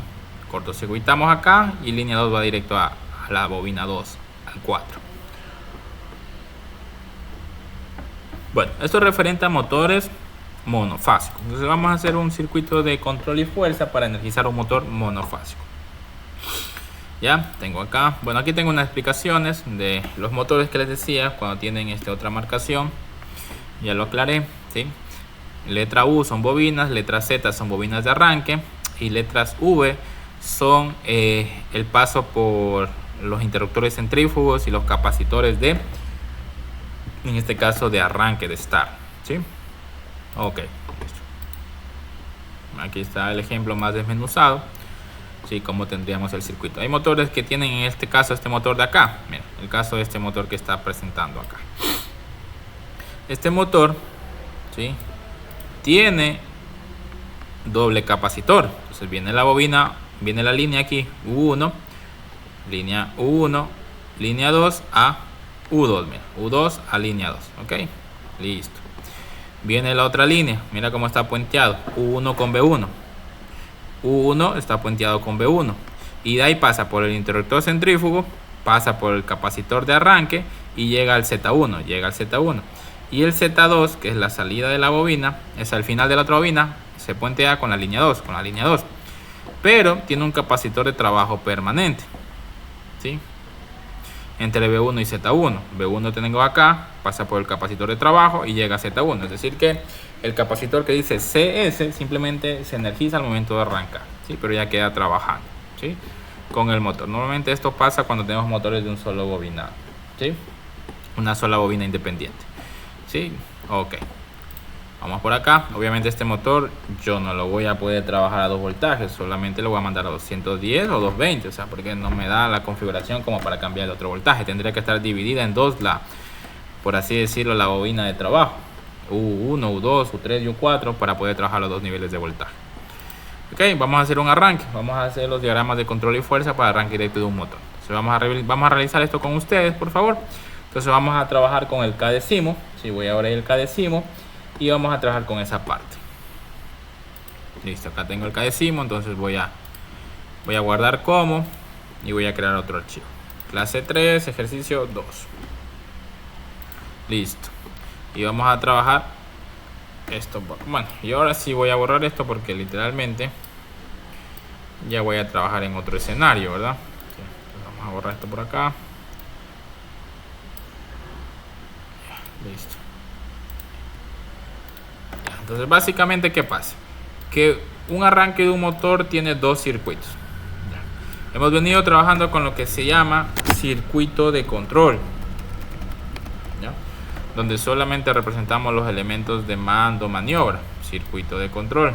Cortocircuitamos acá y línea 2 va directo a la bobina 2, al 4. Bueno, esto es referente a motores monofásicos. Entonces vamos a hacer un circuito de control y fuerza para energizar un motor monofásico. Ya, tengo acá, bueno, aquí tengo unas explicaciones de los motores que les decía cuando tienen otra marcación. Ya lo aclaré, ¿sí? Letra U son bobinas, letra Z son bobinas de arranque y letras V son el paso por los interruptores centrífugos y los capacitores de, en este caso, de arranque, de start, ¿sí? Ok, listo. Aquí está el ejemplo más desmenuzado, ¿sí? Cómo tendríamos el circuito. Hay motores que tienen, en este caso, este motor de acá. Mira, el caso de este motor que está presentando acá. Este motor, ¿sí? Tiene doble capacitor. Entonces viene la bobina, viene la línea aquí, U1, línea U1, línea 2 a U2, mira, U2 a línea 2, ok, listo. Viene la otra línea, mira cómo está puenteado, U1 con B1, U1 está puenteado con B1, y de ahí pasa por el interruptor centrífugo, pasa por el capacitor de arranque y llega al Z1, y el Z2, que es la salida de la bobina, es al final de la otra bobina, se puentea con la línea 2, pero tiene un capacitor de trabajo permanente, ¿sí? entre B1 y Z1. B1 tengo acá, pasa por el capacitor de trabajo y llega a Z1. Es decir que el capacitor que dice CS simplemente se energiza al momento de arrancar, ¿sí? Pero ya queda trabajando, ¿sí? Con el motor. Normalmente esto pasa cuando tenemos motores de un solo bobinado, ¿sí? Una sola bobina independiente, ¿sí? Ok. Vamos por acá. Obviamente este motor yo no lo voy a poder trabajar a 2 voltajes, solamente lo voy a mandar a 210 o 220, o sea, porque no me da la configuración como para cambiar de otro voltaje. Tendría que estar dividida en dos, por así decirlo, la bobina de trabajo. U1, U2, U3 y U4 para poder trabajar los dos niveles de voltaje. Ok, vamos a hacer un arranque. Vamos a hacer los diagramas de control y fuerza para arranque directo de un motor. Entonces vamos a realizar esto con ustedes, por favor. Entonces vamos a trabajar con el K-decimo. Sí, voy a abrir el K-decimo. Y vamos a trabajar con esa parte. Listo, acá tengo el K-decimo, entonces voy a guardar como y voy a crear otro archivo. Clase 3, ejercicio 2. Listo. Y vamos a trabajar esto. Bueno, y ahora sí voy a borrar esto porque literalmente ya voy a trabajar en otro escenario, ¿verdad? Sí, vamos a borrar esto por acá. Listo. Entonces básicamente, ¿qué pasa? Que un arranque de un motor tiene dos circuitos. Hemos venido trabajando con lo que se llama circuito de control, ¿ya? Donde solamente representamos los elementos de mando, maniobra, circuito de control.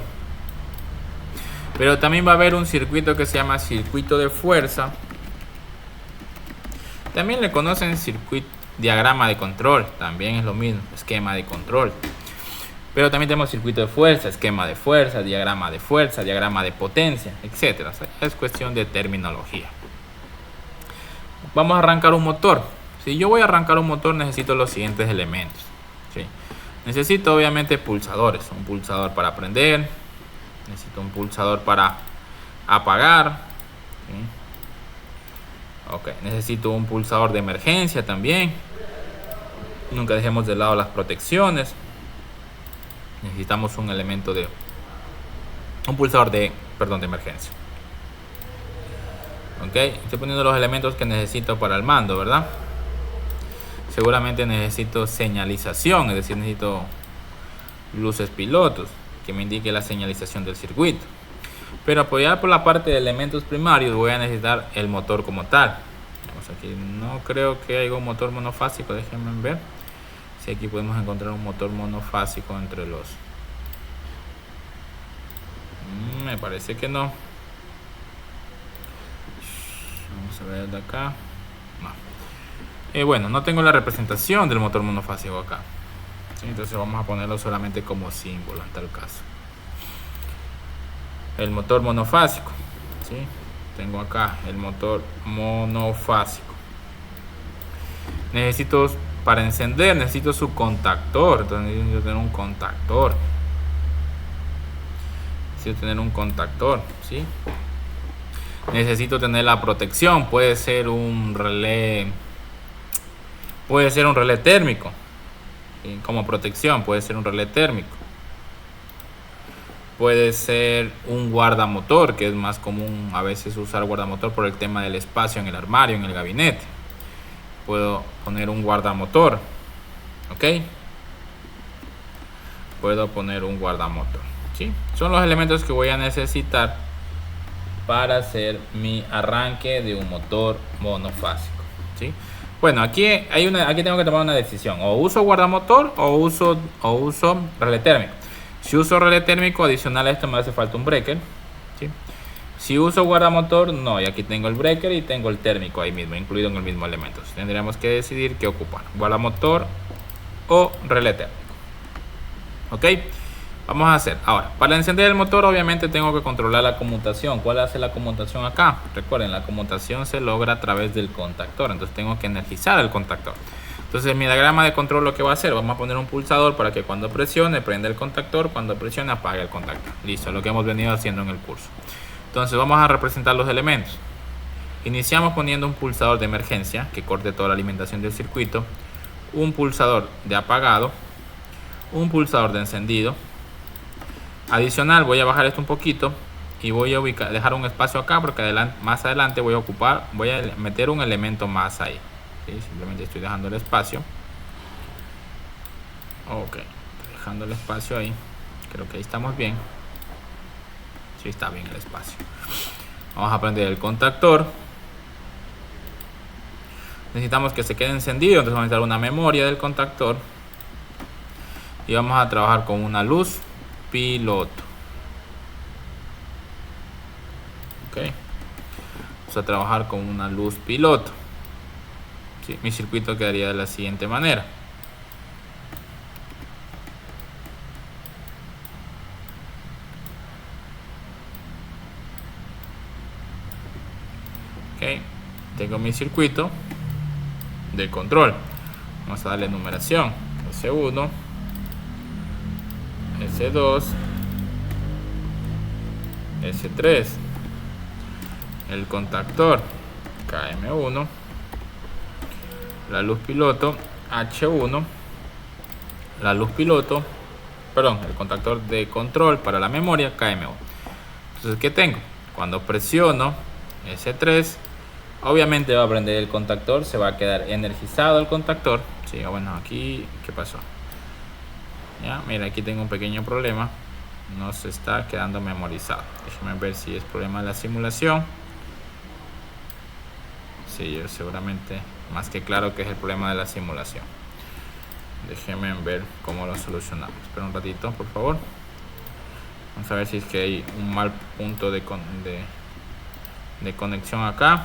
Pero también va a haber un circuito que se llama circuito de fuerza. También le conocen circuito, diagrama de control, también es lo mismo, esquema de control. Pero también tenemos circuito de fuerza, esquema de fuerza, diagrama de potencia, etc. O sea, es cuestión de terminología. Vamos a arrancar un motor. Si yo voy a arrancar un motor, necesito los siguientes elementos, ¿sí? Necesito obviamente pulsadores. Un pulsador para prender. Necesito un pulsador para apagar, ¿sí? Ok, necesito un pulsador de emergencia también. Nunca dejemos de lado las protecciones. Necesitamos un elemento de un pulsador de emergencia. Ok, estoy poniendo los elementos que necesito para el mando, ¿verdad? Seguramente necesito señalización, es decir, necesito luces pilotos que me indique la señalización del circuito. Pero apoyado por la parte de elementos primarios, voy a necesitar el motor como tal. Vamos aquí, no creo que haya un motor monofásico, déjenme ver si aquí podemos encontrar un motor monofásico entre los... Me parece que no. Vamos a ver de acá. No. Bueno, no tengo la representación del motor monofásico acá, ¿sí? Entonces vamos a ponerlo solamente como símbolo en tal caso. El motor monofásico, ¿sí? Tengo acá el motor monofásico. Para encender necesito su contactor. Entonces necesito tener un contactor. ¿Sí? Necesito tener la protección. Puede ser un relé térmico, ¿sí? Como protección puede ser un relé térmico. Puede ser un guardamotor, que es más común a veces usar guardamotor por el tema del espacio en el armario, en el gabinete. Puedo poner un guardamotor, ok. Puedo poner un guardamotor, ¿sí? Son los elementos que voy a necesitar para hacer mi arranque de un motor monofásico, ¿sí? Bueno, aquí tengo que tomar una decisión: o uso guardamotor o uso relé térmico. Si uso relé térmico, adicional a esto me hace falta un breaker, ¿sí? Si uso guardamotor, no, y aquí tengo el breaker y tengo el térmico ahí mismo, incluido en el mismo elemento. Entonces, tendríamos que decidir qué ocupar: guardamotor o relé térmico. Ok, vamos a hacer ahora, para encender el motor obviamente tengo que controlar la conmutación. ¿Cuál hace la conmutación acá? Recuerden, la conmutación se logra a través del contactor, entonces tengo que energizar el contactor. Entonces mi diagrama de control lo que va a hacer: vamos a poner un pulsador para que cuando presione prenda el contactor, cuando presione apague el contactor. Listo, lo que hemos venido haciendo en el curso. Entonces vamos a representar los elementos. Iniciamos poniendo un pulsador de emergencia que corte toda la alimentación del circuito, un pulsador de apagado, un pulsador de encendido. Adicional, voy a bajar esto un poquito y voy a dejar un espacio acá porque más adelante voy a meter un elemento más ahí. ¿sí? Simplemente estoy dejando el espacio. Ok, dejando el espacio ahí. Creo que ahí estamos bien. Sí, está bien el espacio. Vamos a prender el contactor. Necesitamos que se quede encendido, entonces vamos a necesitar una memoria del contactor. Y vamos a trabajar con una luz piloto. Ok. Vamos a trabajar con una luz piloto. Sí, mi circuito quedaría de la siguiente manera. Ok, tengo mi circuito de control. Vamos a darle numeración. S1, S2, S3. El contactor KM1. La luz piloto H1. La luz piloto, perdón, el contactor de control para la memoria KM1. Entonces, ¿qué tengo? Cuando presiono S3, obviamente va a prender el contactor, se va a quedar energizado el contactor. Sí, bueno, aquí, ¿qué pasó? Ya, mira, aquí tengo un pequeño problema. No se está quedando memorizado. Déjenme ver si es problema de la simulación. Sí, yo seguramente, más que claro que es el problema de la simulación. Déjenme ver cómo lo solucionamos. Espera un ratito, por favor. Vamos a ver si es que hay un mal punto de conexión acá.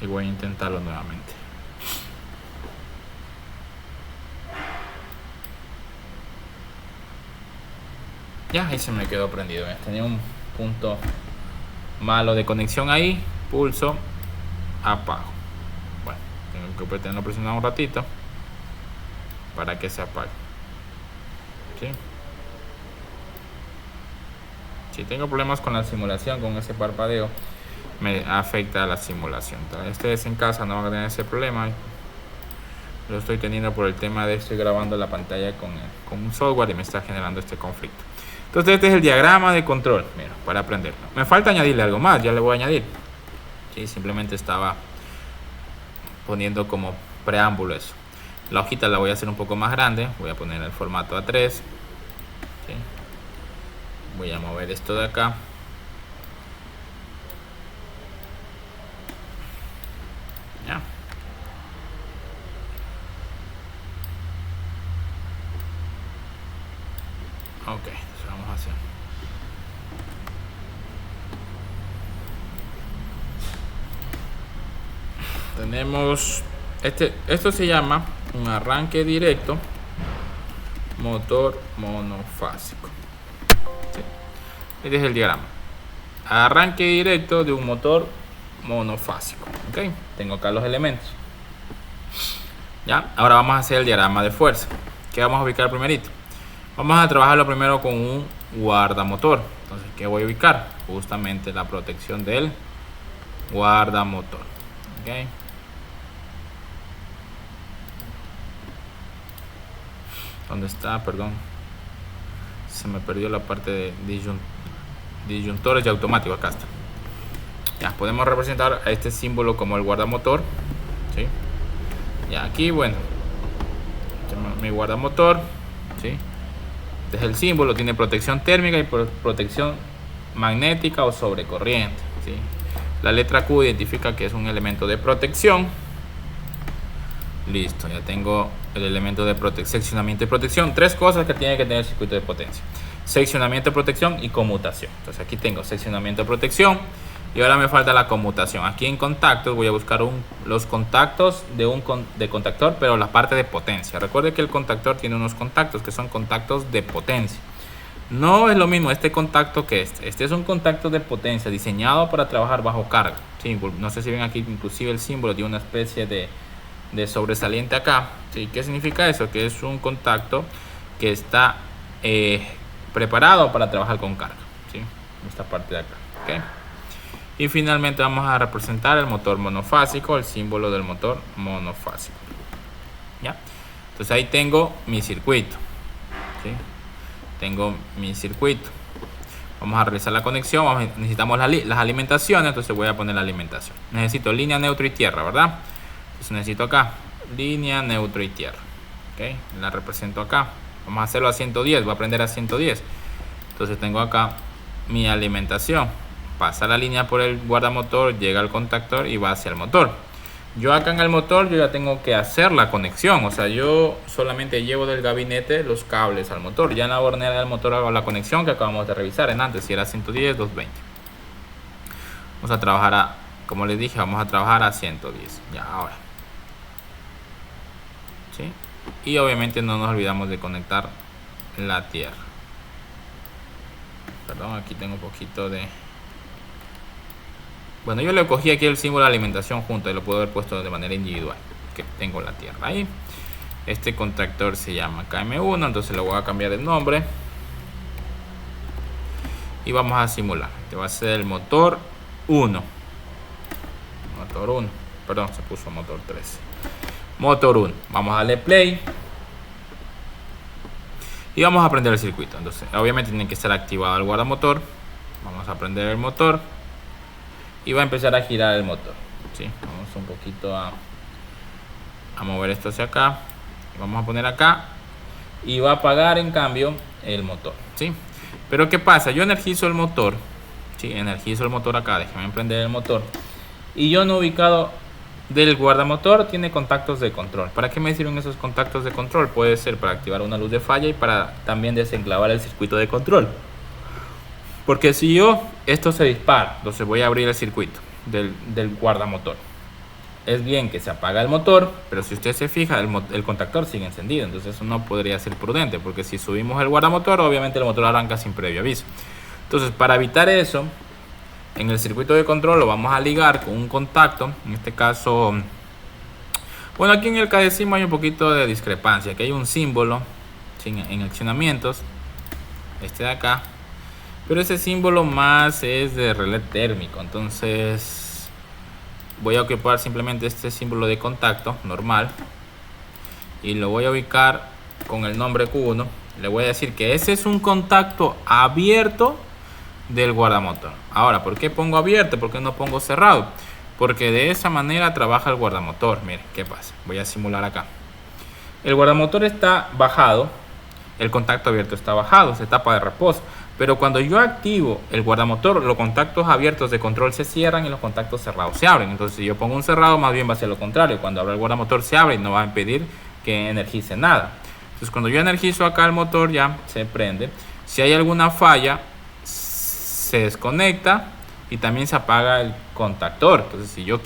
Y voy a intentarlo nuevamente. Ya, ahí se me quedó prendido. Tenía un punto malo de conexión ahí. Pulso, apago. Bueno, tengo que tenerlo presionado un ratito para que se apague. ¿Sí? Si tengo problemas con la simulación, con ese parpadeo, me afecta a la simulación. Entonces, ustedes en casa no van a tener ese problema. Lo estoy teniendo por el tema de estoy grabando la pantalla con un software y me está generando este conflicto. Entonces este es el diagrama de control, mira, para aprenderlo. Me falta añadirle algo más, ya le voy a añadir. Sí, simplemente estaba poniendo como preámbulo eso. La hojita la voy a hacer un poco más grande, voy a poner el formato A3. ¿Sí? Voy a mover esto de acá. Ya. Ok, entonces vamos a hacer. Tenemos esto se llama un arranque directo motor monofásico. ¿Sí? Este es el diagrama. Arranque directo de un motor monofásico. Ok, tengo acá los elementos. Ya, ahora vamos a hacer el diagrama de fuerza. ¿Qué vamos a ubicar primerito? Vamos a trabajarlo primero con un guardamotor. Entonces, ¿qué voy a ubicar? Justamente la protección del guardamotor. Ok. ¿Dónde está? Perdón. Se me perdió la parte de disyuntores y automático. Acá está. Ya, podemos representar a este símbolo como el guardamotor. ¿Sí? Ya, aquí, bueno. Mi guardamotor. ¿Sí? Este es el símbolo. Tiene protección térmica y protección magnética o sobrecorriente. ¿Sí? La letra Q identifica que es un elemento de protección. Listo, ya tengo el elemento de seccionamiento y protección. Tres cosas que tiene que tener el circuito de potencia: seccionamiento, protección y conmutación. Entonces aquí tengo seccionamiento, protección, y ahora me falta la conmutación. Aquí en contactos voy a buscar los contactos de contactor, pero la parte de potencia. Recuerde que el contactor tiene unos contactos que son contactos de potencia. No es lo mismo este contacto que este. Este es un contacto de potencia diseñado para trabajar bajo carga. Sí, no sé si ven aquí inclusive el símbolo de una especie de sobresaliente acá. ¿Sí? ¿Qué significa eso? Que es un contacto que está preparado para trabajar con carga. ¿Sí? Esta parte de acá. ¿Okay? Y finalmente vamos a representar el motor monofásico, el símbolo del motor monofásico. ¿Ya? Entonces ahí tengo mi circuito. ¿Sí? Tengo mi circuito. Vamos a realizar la conexión. Necesitamos las alimentaciones, entonces voy a poner la alimentación. Necesito línea, neutro y tierra, ¿verdad? Entonces necesito acá línea, neutro y tierra. Ok, la represento acá. Vamos a hacerlo a 110, voy a prender a 110. Entonces tengo acá mi alimentación. Pasa la línea por el guardamotor, llega al contactor y va hacia el motor. Yo acá en el motor yo ya tengo que hacer la conexión, o sea, yo solamente llevo del gabinete los cables al motor. Ya en la bornera del motor hago la conexión que acabamos de revisar en antes, si era 110, 220. Vamos a trabajar como les dije, vamos a trabajar a 110. Ya, ahora. ¿Sí? Y obviamente no nos olvidamos de conectar la tierra. Perdón, aquí tengo un poquito de... Bueno, yo le cogí aquí el símbolo de alimentación junto y lo puedo haber puesto de manera individual, que tengo la tierra ahí. Este contactor se llama KM1, entonces le voy a cambiar el nombre y vamos a simular. Este va a ser el motor 1. Motor 1, perdón, se puso motor 3. Motor 1. Vamos a darle play y vamos a prender el circuito. Entonces, obviamente tiene que estar activado el guardamotor. Vamos a prender el motor y va a empezar a girar el motor. ¿Sí? Vamos un poquito a mover esto hacia acá. Vamos a poner acá y va a apagar en cambio el motor. ¿Sí? Pero ¿qué pasa? Yo energizo el motor. ¿Sí? Energizo el motor acá. Déjame prender el motor. Y yo no he ubicado del guardamotor, tiene contactos de control. ¿Para qué me sirven esos contactos de control? Puede ser para activar una luz de falla y para también desenclavar el circuito de control. Porque si esto se dispara, entonces voy a abrir el circuito del guardamotor. Es bien que se apaga el motor, pero si usted se fija, el contactor sigue encendido. Entonces eso no podría ser prudente, porque si subimos el guardamotor, obviamente el motor arranca sin previo aviso. Entonces, para evitar eso, en el circuito de control lo vamos a ligar con un contacto. En este caso, bueno, aquí en el catecismo hay un poquito de discrepancia. Aquí hay un símbolo en accionamientos, este de acá. Pero ese símbolo más es de relé térmico. Entonces voy a ocupar simplemente este símbolo de contacto normal y lo voy a ubicar con el nombre Q1. Le voy a decir que ese es un contacto abierto del guardamotor. Ahora, ¿por qué pongo abierto? ¿Por qué no pongo cerrado? Porque de esa manera trabaja el guardamotor. Miren, ¿qué pasa? Voy a simular acá. El guardamotor está bajado, el contacto abierto está bajado, se tapa de reposo. Pero cuando yo activo el guardamotor, los contactos abiertos de control se cierran y los contactos cerrados se abren. Entonces, si yo pongo un cerrado, más bien va a ser lo contrario. Cuando abra el guardamotor se abre y no va a impedir que energice nada. Entonces, cuando yo energizo acá el motor, ya se prende. Si hay alguna falla, se desconecta y también se apaga el contactor. Entonces, si yo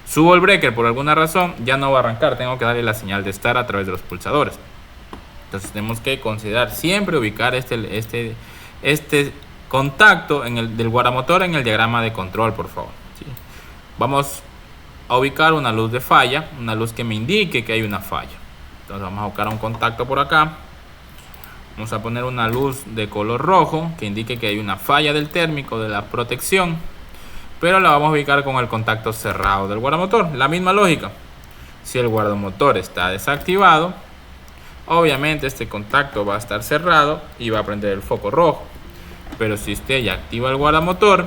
subo el breaker por alguna razón, ya no va a arrancar. Tengo que darle la señal de start a través de los pulsadores. Entonces, tenemos que considerar siempre ubicar este contacto del guardamotor en el diagrama de control, por favor. ¿Sí? Vamos a ubicar una luz de falla, una luz que me indique que hay una falla. Entonces vamos a buscar un contacto por acá. Vamos a poner una luz de color rojo que indique que hay una falla del térmico de la protección, pero la vamos a ubicar con el contacto cerrado del guardamotor. La misma lógica. Si el guardamotor está desactivado, obviamente este contacto va a estar cerrado y va a prender el foco rojo. Pero si usted ya activa el guardamotor,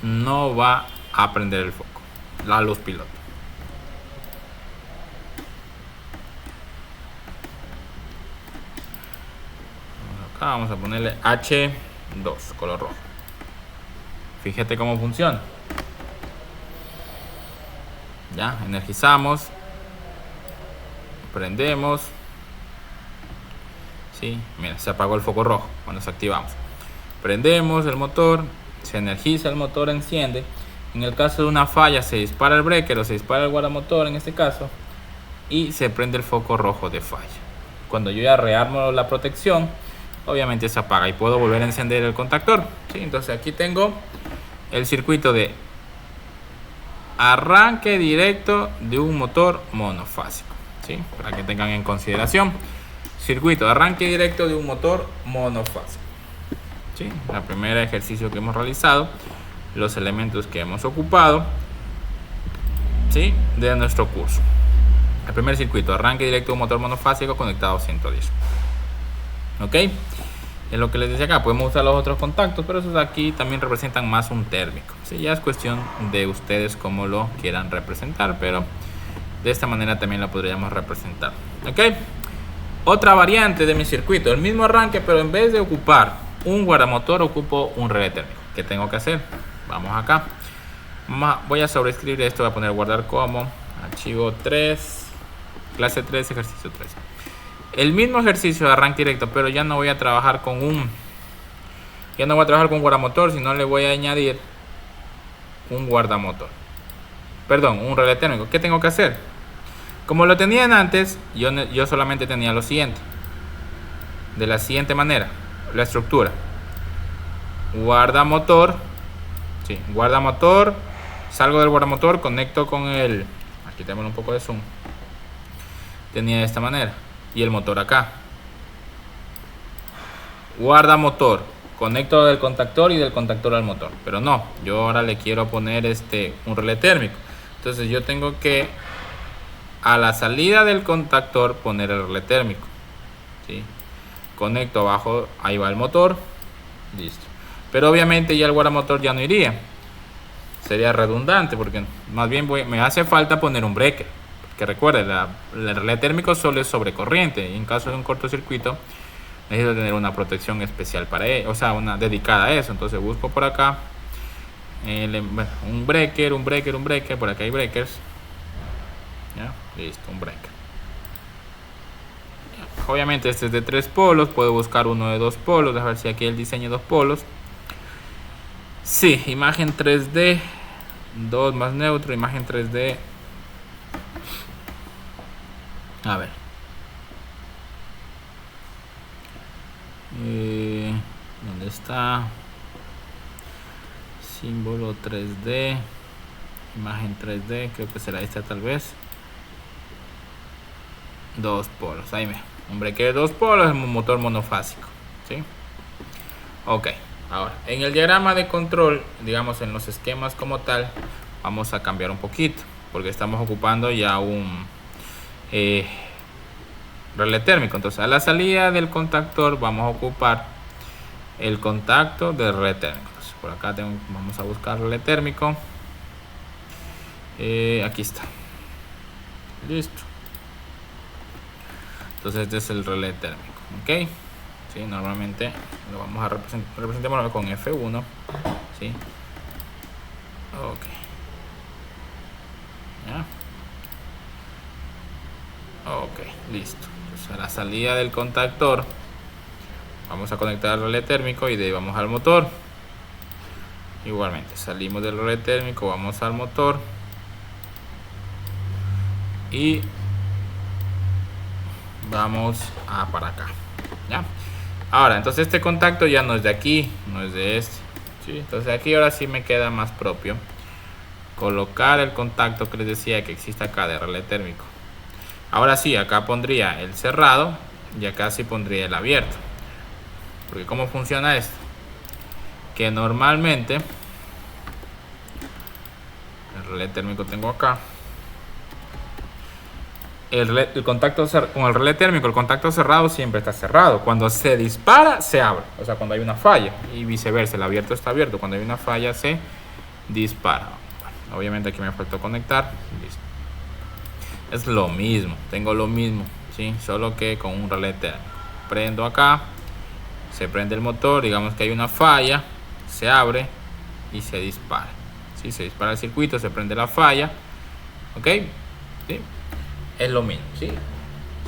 no va a prender el foco, la luz piloto. Acá vamos a ponerle H2, color rojo. Fíjate cómo funciona. Ya, energizamos, prendemos. Sí, mira, se apagó el foco rojo cuando se activamos. Prendemos el motor, se energiza el motor, enciende. En el caso de una falla se dispara el breaker o se dispara el guardamotor en este caso y se prende el foco rojo de falla. Cuando yo ya rearmo la protección, obviamente se apaga y puedo volver a encender el contactor. ¿Sí? Entonces aquí tengo el circuito de arranque directo de un motor monofásico. ¿Sí? Para que tengan en consideración, circuito de arranque directo de un motor monofásico. ¿Sí? El primer ejercicio que hemos realizado, los elementos que hemos ocupado, ¿sí? De nuestro curso. El primer circuito, arranque directo de un motor monofásico conectado a 110. Ok, es lo que les decía acá. Podemos usar los otros contactos, pero esos de aquí también representan más un térmico. Sí, ya es cuestión de ustedes cómo lo quieran representar, pero de esta manera también lo podríamos representar. Ok, otra variante de mi circuito, el mismo arranque, pero en vez de ocupar un guardamotor, ocupo un relé térmico. ¿Qué tengo que hacer? Vamos acá. Voy a sobreescribir esto, voy a poner guardar como archivo 3, clase 3, ejercicio 3. El mismo ejercicio de arranque directo, pero ya no voy a trabajar con un guardamotor, sino le voy a añadir un guardamotor. Perdón, un relé térmico. ¿Qué tengo que hacer? Como lo tenían antes, yo solamente tenía lo siguiente. De la siguiente manera, la estructura. Guardamotor. Sí, guardamotor. Salgo del guardamotor, conecto con el... Aquí tenemos un poco de zoom. Tenía de esta manera. Y el motor acá. Guardamotor. Conecto del contactor y del contactor al motor. Pero no, yo ahora le quiero poner un relé térmico. Entonces yo tengo que a la salida del contactor poner el relé térmico. ¿Sí? Conecto abajo, ahí va el motor. Listo. Pero obviamente ya el guardamotor ya no iría. Sería redundante porque más bien me hace falta poner un breaker. Que recuerde, el relé térmico solo es sobre corriente. Y en caso de un cortocircuito necesito tener una protección especial para ello, o sea, una dedicada a eso. Entonces busco por acá un breaker. Por acá hay breakers. ¿Ya? Listo, un breaker. Ya. Obviamente este es de 3 polos. Puedo buscar uno de 2 polos. A ver si aquí el diseño 2 polos. Sí, imagen 3D 2 más neutro, imagen 3D. A ver, ¿dónde está? Símbolo 3D, imagen 3D, creo que será esta tal vez. 2 polos, ahí me. Un breaker de 2 polos, es un motor monofásico, ¿sí? Ok, ahora, en el diagrama de control, digamos en los esquemas como tal, vamos a cambiar un poquito, porque estamos ocupando ya un relé térmico. Entonces a la salida del contactor vamos a ocupar el contacto del relé térmico. Entonces, por acá vamos a buscar relé térmico. Aquí está. Listo. Entonces este es el relé térmico. Ok. ¿Sí? Normalmente lo vamos a representémoslo con F1. ¿Sí? Ok. ¿Ya? Ok, listo. Entonces a la salida del contactor vamos a conectar el relé térmico y de ahí vamos al motor. Igualmente salimos del relé térmico, vamos al motor y vamos para acá. ¿Ya? Ahora, entonces este contacto ya no es de aquí, no es de este. ¿Sí? Entonces aquí ahora sí me queda más propio colocar el contacto que les decía que existe acá de relé térmico. Ahora sí, acá pondría el cerrado y acá sí pondría el abierto. Porque ¿cómo funciona esto? Que normalmente el relé térmico tengo acá. El contacto con el relé térmico, el contacto cerrado siempre está cerrado. Cuando se dispara, se abre. O sea, cuando hay una falla. Y viceversa, el abierto está abierto. Cuando hay una falla, se dispara. Bueno, obviamente aquí me faltó conectar. Listo. Es lo mismo, tengo lo mismo, ¿sí? Solo que con un relé térmico. Prendo acá, se prende el motor, digamos que hay una falla, se abre y se dispara. ¿Sí? Se dispara el circuito, se prende la falla. ¿Ok? ¿Sí? Es lo mismo, ¿sí?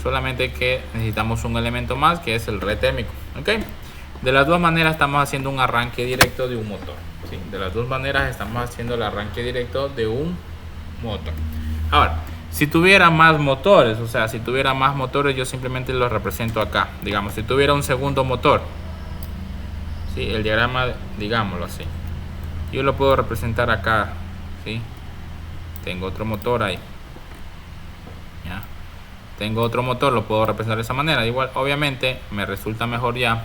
Solamente que necesitamos un elemento más, que es el relé térmico. ¿Ok? De las dos maneras estamos haciendo un arranque directo de un motor. ¿Sí? De las dos maneras estamos haciendo el arranque directo de un motor. Ahora, si tuviera más motores, o sea, si tuviera más motores, yo simplemente los represento acá. Digamos, si tuviera un segundo motor, ¿sí? El diagrama, digámoslo así, yo lo puedo representar acá, ¿sí? Tengo otro motor ahí. ¿Ya? Tengo otro motor, lo puedo representar de esa manera. Igual, obviamente, me resulta mejor ya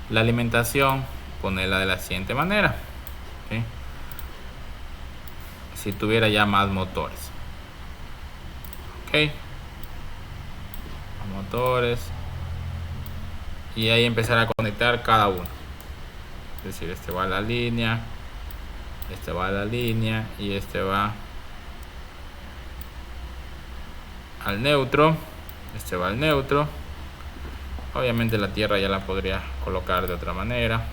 la alimentación ponerla de la siguiente manera, ¿sí? Si tuviera ya más motores. Ok, motores, y ahí empezar a conectar cada uno. Es decir, este va a la línea, este va a la línea y este va al neutro, este va al neutro. Obviamente la tierra ya la podría colocar de otra manera.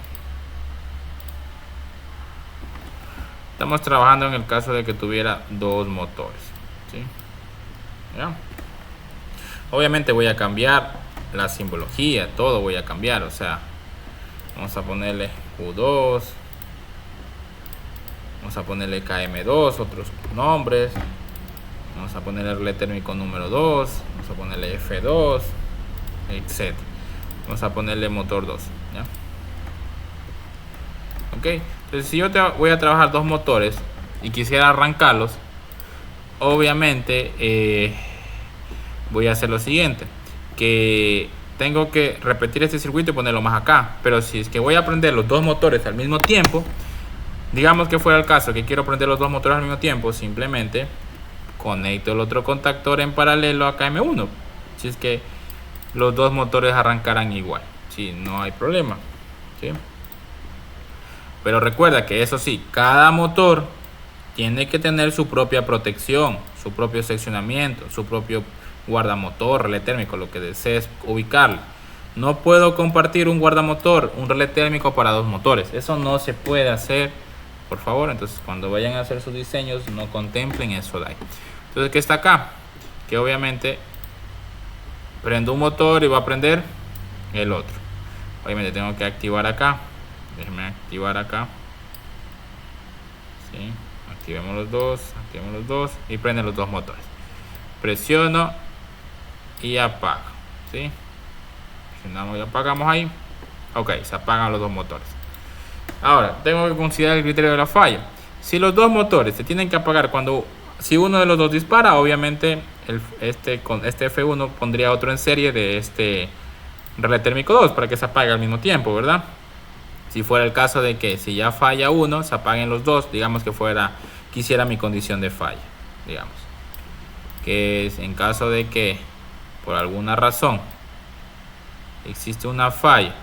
Estamos trabajando en el caso de que tuviera dos motores, ¿sí? ¿Ya? Obviamente voy a cambiar la simbología, todo voy a cambiar, o sea, vamos a ponerle Q2, vamos a ponerle KM2, otros nombres, vamos a ponerle el relé térmico número 2, vamos a ponerle F2, etc. Vamos a ponerle motor 2, ¿ya? Ok, entonces si yo voy a trabajar dos motores y quisiera arrancarlos, obviamente voy a hacer lo siguiente, que tengo que repetir este circuito y ponerlo más acá. Pero si es que voy a prender los dos motores al mismo tiempo, digamos que fuera el caso que quiero prender los dos motores al mismo tiempo, simplemente conecto el otro contactor en paralelo a KM1, si es que los dos motores arrancarán igual, si no hay problema, ¿sí? Pero recuerda que eso sí, cada motor tiene que tener su propia protección, su propio seccionamiento, su propio guardamotor, relé térmico, lo que desees ubicarlo. No puedo compartir un guardamotor, un relé térmico para dos motores. Eso no se puede hacer, por favor. Entonces, cuando vayan a hacer sus diseños, no contemplen eso de ahí. Entonces, ¿qué está acá? Que obviamente prendo un motor y va a prender el otro. Obviamente tengo que activar acá. Déjenme activar acá. ¿Sí? Activemos los dos y prenden los dos motores. Presiono y apago, ¿sí? Presionamos y apagamos ahí. Ok, se apagan los dos motores. Ahora, tengo que considerar el criterio de la falla. Si los dos motores se tienen que apagar si uno de los dos dispara, obviamente con este F1 pondría otro en serie de este relé térmico 2 para que se apague al mismo tiempo, ¿verdad? Si fuera el caso de que si ya falla uno, se apaguen los dos, digamos que quisiera mi condición de falla, digamos. Que es en caso de que por alguna razón existe una falla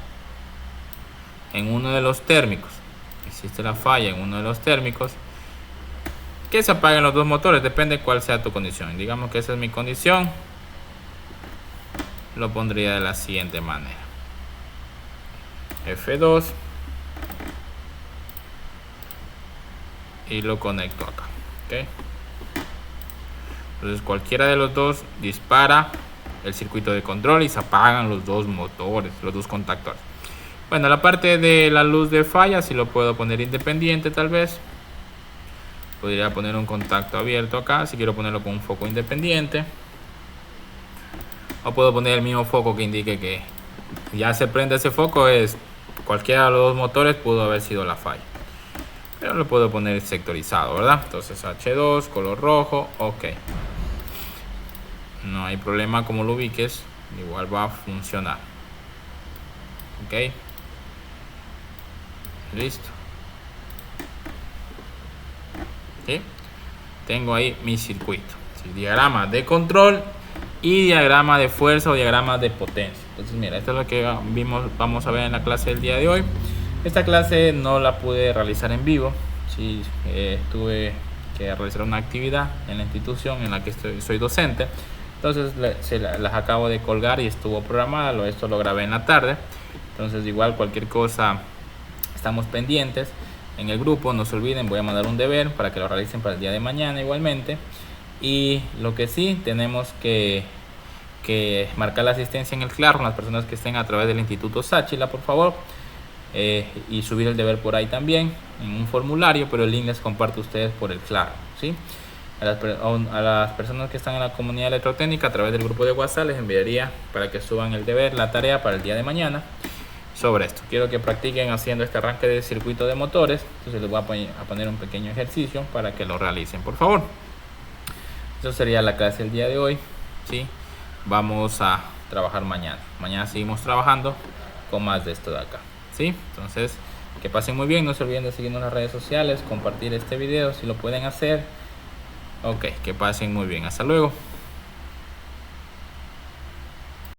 en uno de los térmicos, que se apaguen los dos motores, depende de cuál sea tu condición. Digamos que esa es mi condición, lo pondría de la siguiente manera: F2 y lo conecto acá, ¿ok? Entonces cualquiera de los dos dispara el circuito de control y se apagan los dos motores, los dos contactores. Bueno, la parte de la luz de falla si lo puedo poner independiente, tal vez podría poner un contacto abierto acá si quiero ponerlo con un foco independiente, o puedo poner el mismo foco que indique que ya se prende ese foco. Es cualquiera de los dos motores pudo haber sido la falla, pero lo puedo poner sectorizado, ¿verdad? Entonces H2 color rojo, ok, no hay problema como lo ubiques, igual va a funcionar. Ok, listo. ¿Sí? Tengo ahí mi circuito, ¿sí? Diagrama de control y diagrama de fuerza o diagrama de potencia. Entonces mira, esto es lo que vamos a ver en la clase del día de hoy. Esta clase no la pude realizar en vivo, sí, tuve que realizar una actividad en la institución en la que soy docente. Entonces las acabo de colgar y estuvo programada. Esto lo grabé en la tarde. Entonces igual cualquier cosa estamos pendientes en el grupo. No se olviden, voy a mandar un deber para que lo realicen para el día de mañana igualmente. Y lo que sí, tenemos que marcar la asistencia en el Classroom, las personas que estén a través del Instituto Sáchila, por favor, y subir el deber por ahí también en un formulario, pero el link les comparto a ustedes por el Classroom, ¿sí? A las personas que están en la comunidad electrotécnica a través del grupo de WhatsApp les enviaría para que suban el deber, la tarea para el día de mañana sobre esto. Quiero que practiquen haciendo este arranque de circuito de motores. Entonces les voy a poner un pequeño ejercicio para que lo realicen, por favor. Eso sería la clase del día de hoy, ¿sí? Vamos a trabajar mañana. Mañana seguimos trabajando con más de esto de acá, ¿sí? Entonces, que pasen muy bien. No se olviden de seguirnos en las redes sociales, compartir este video si lo pueden hacer. Ok, que pasen muy bien. Hasta luego.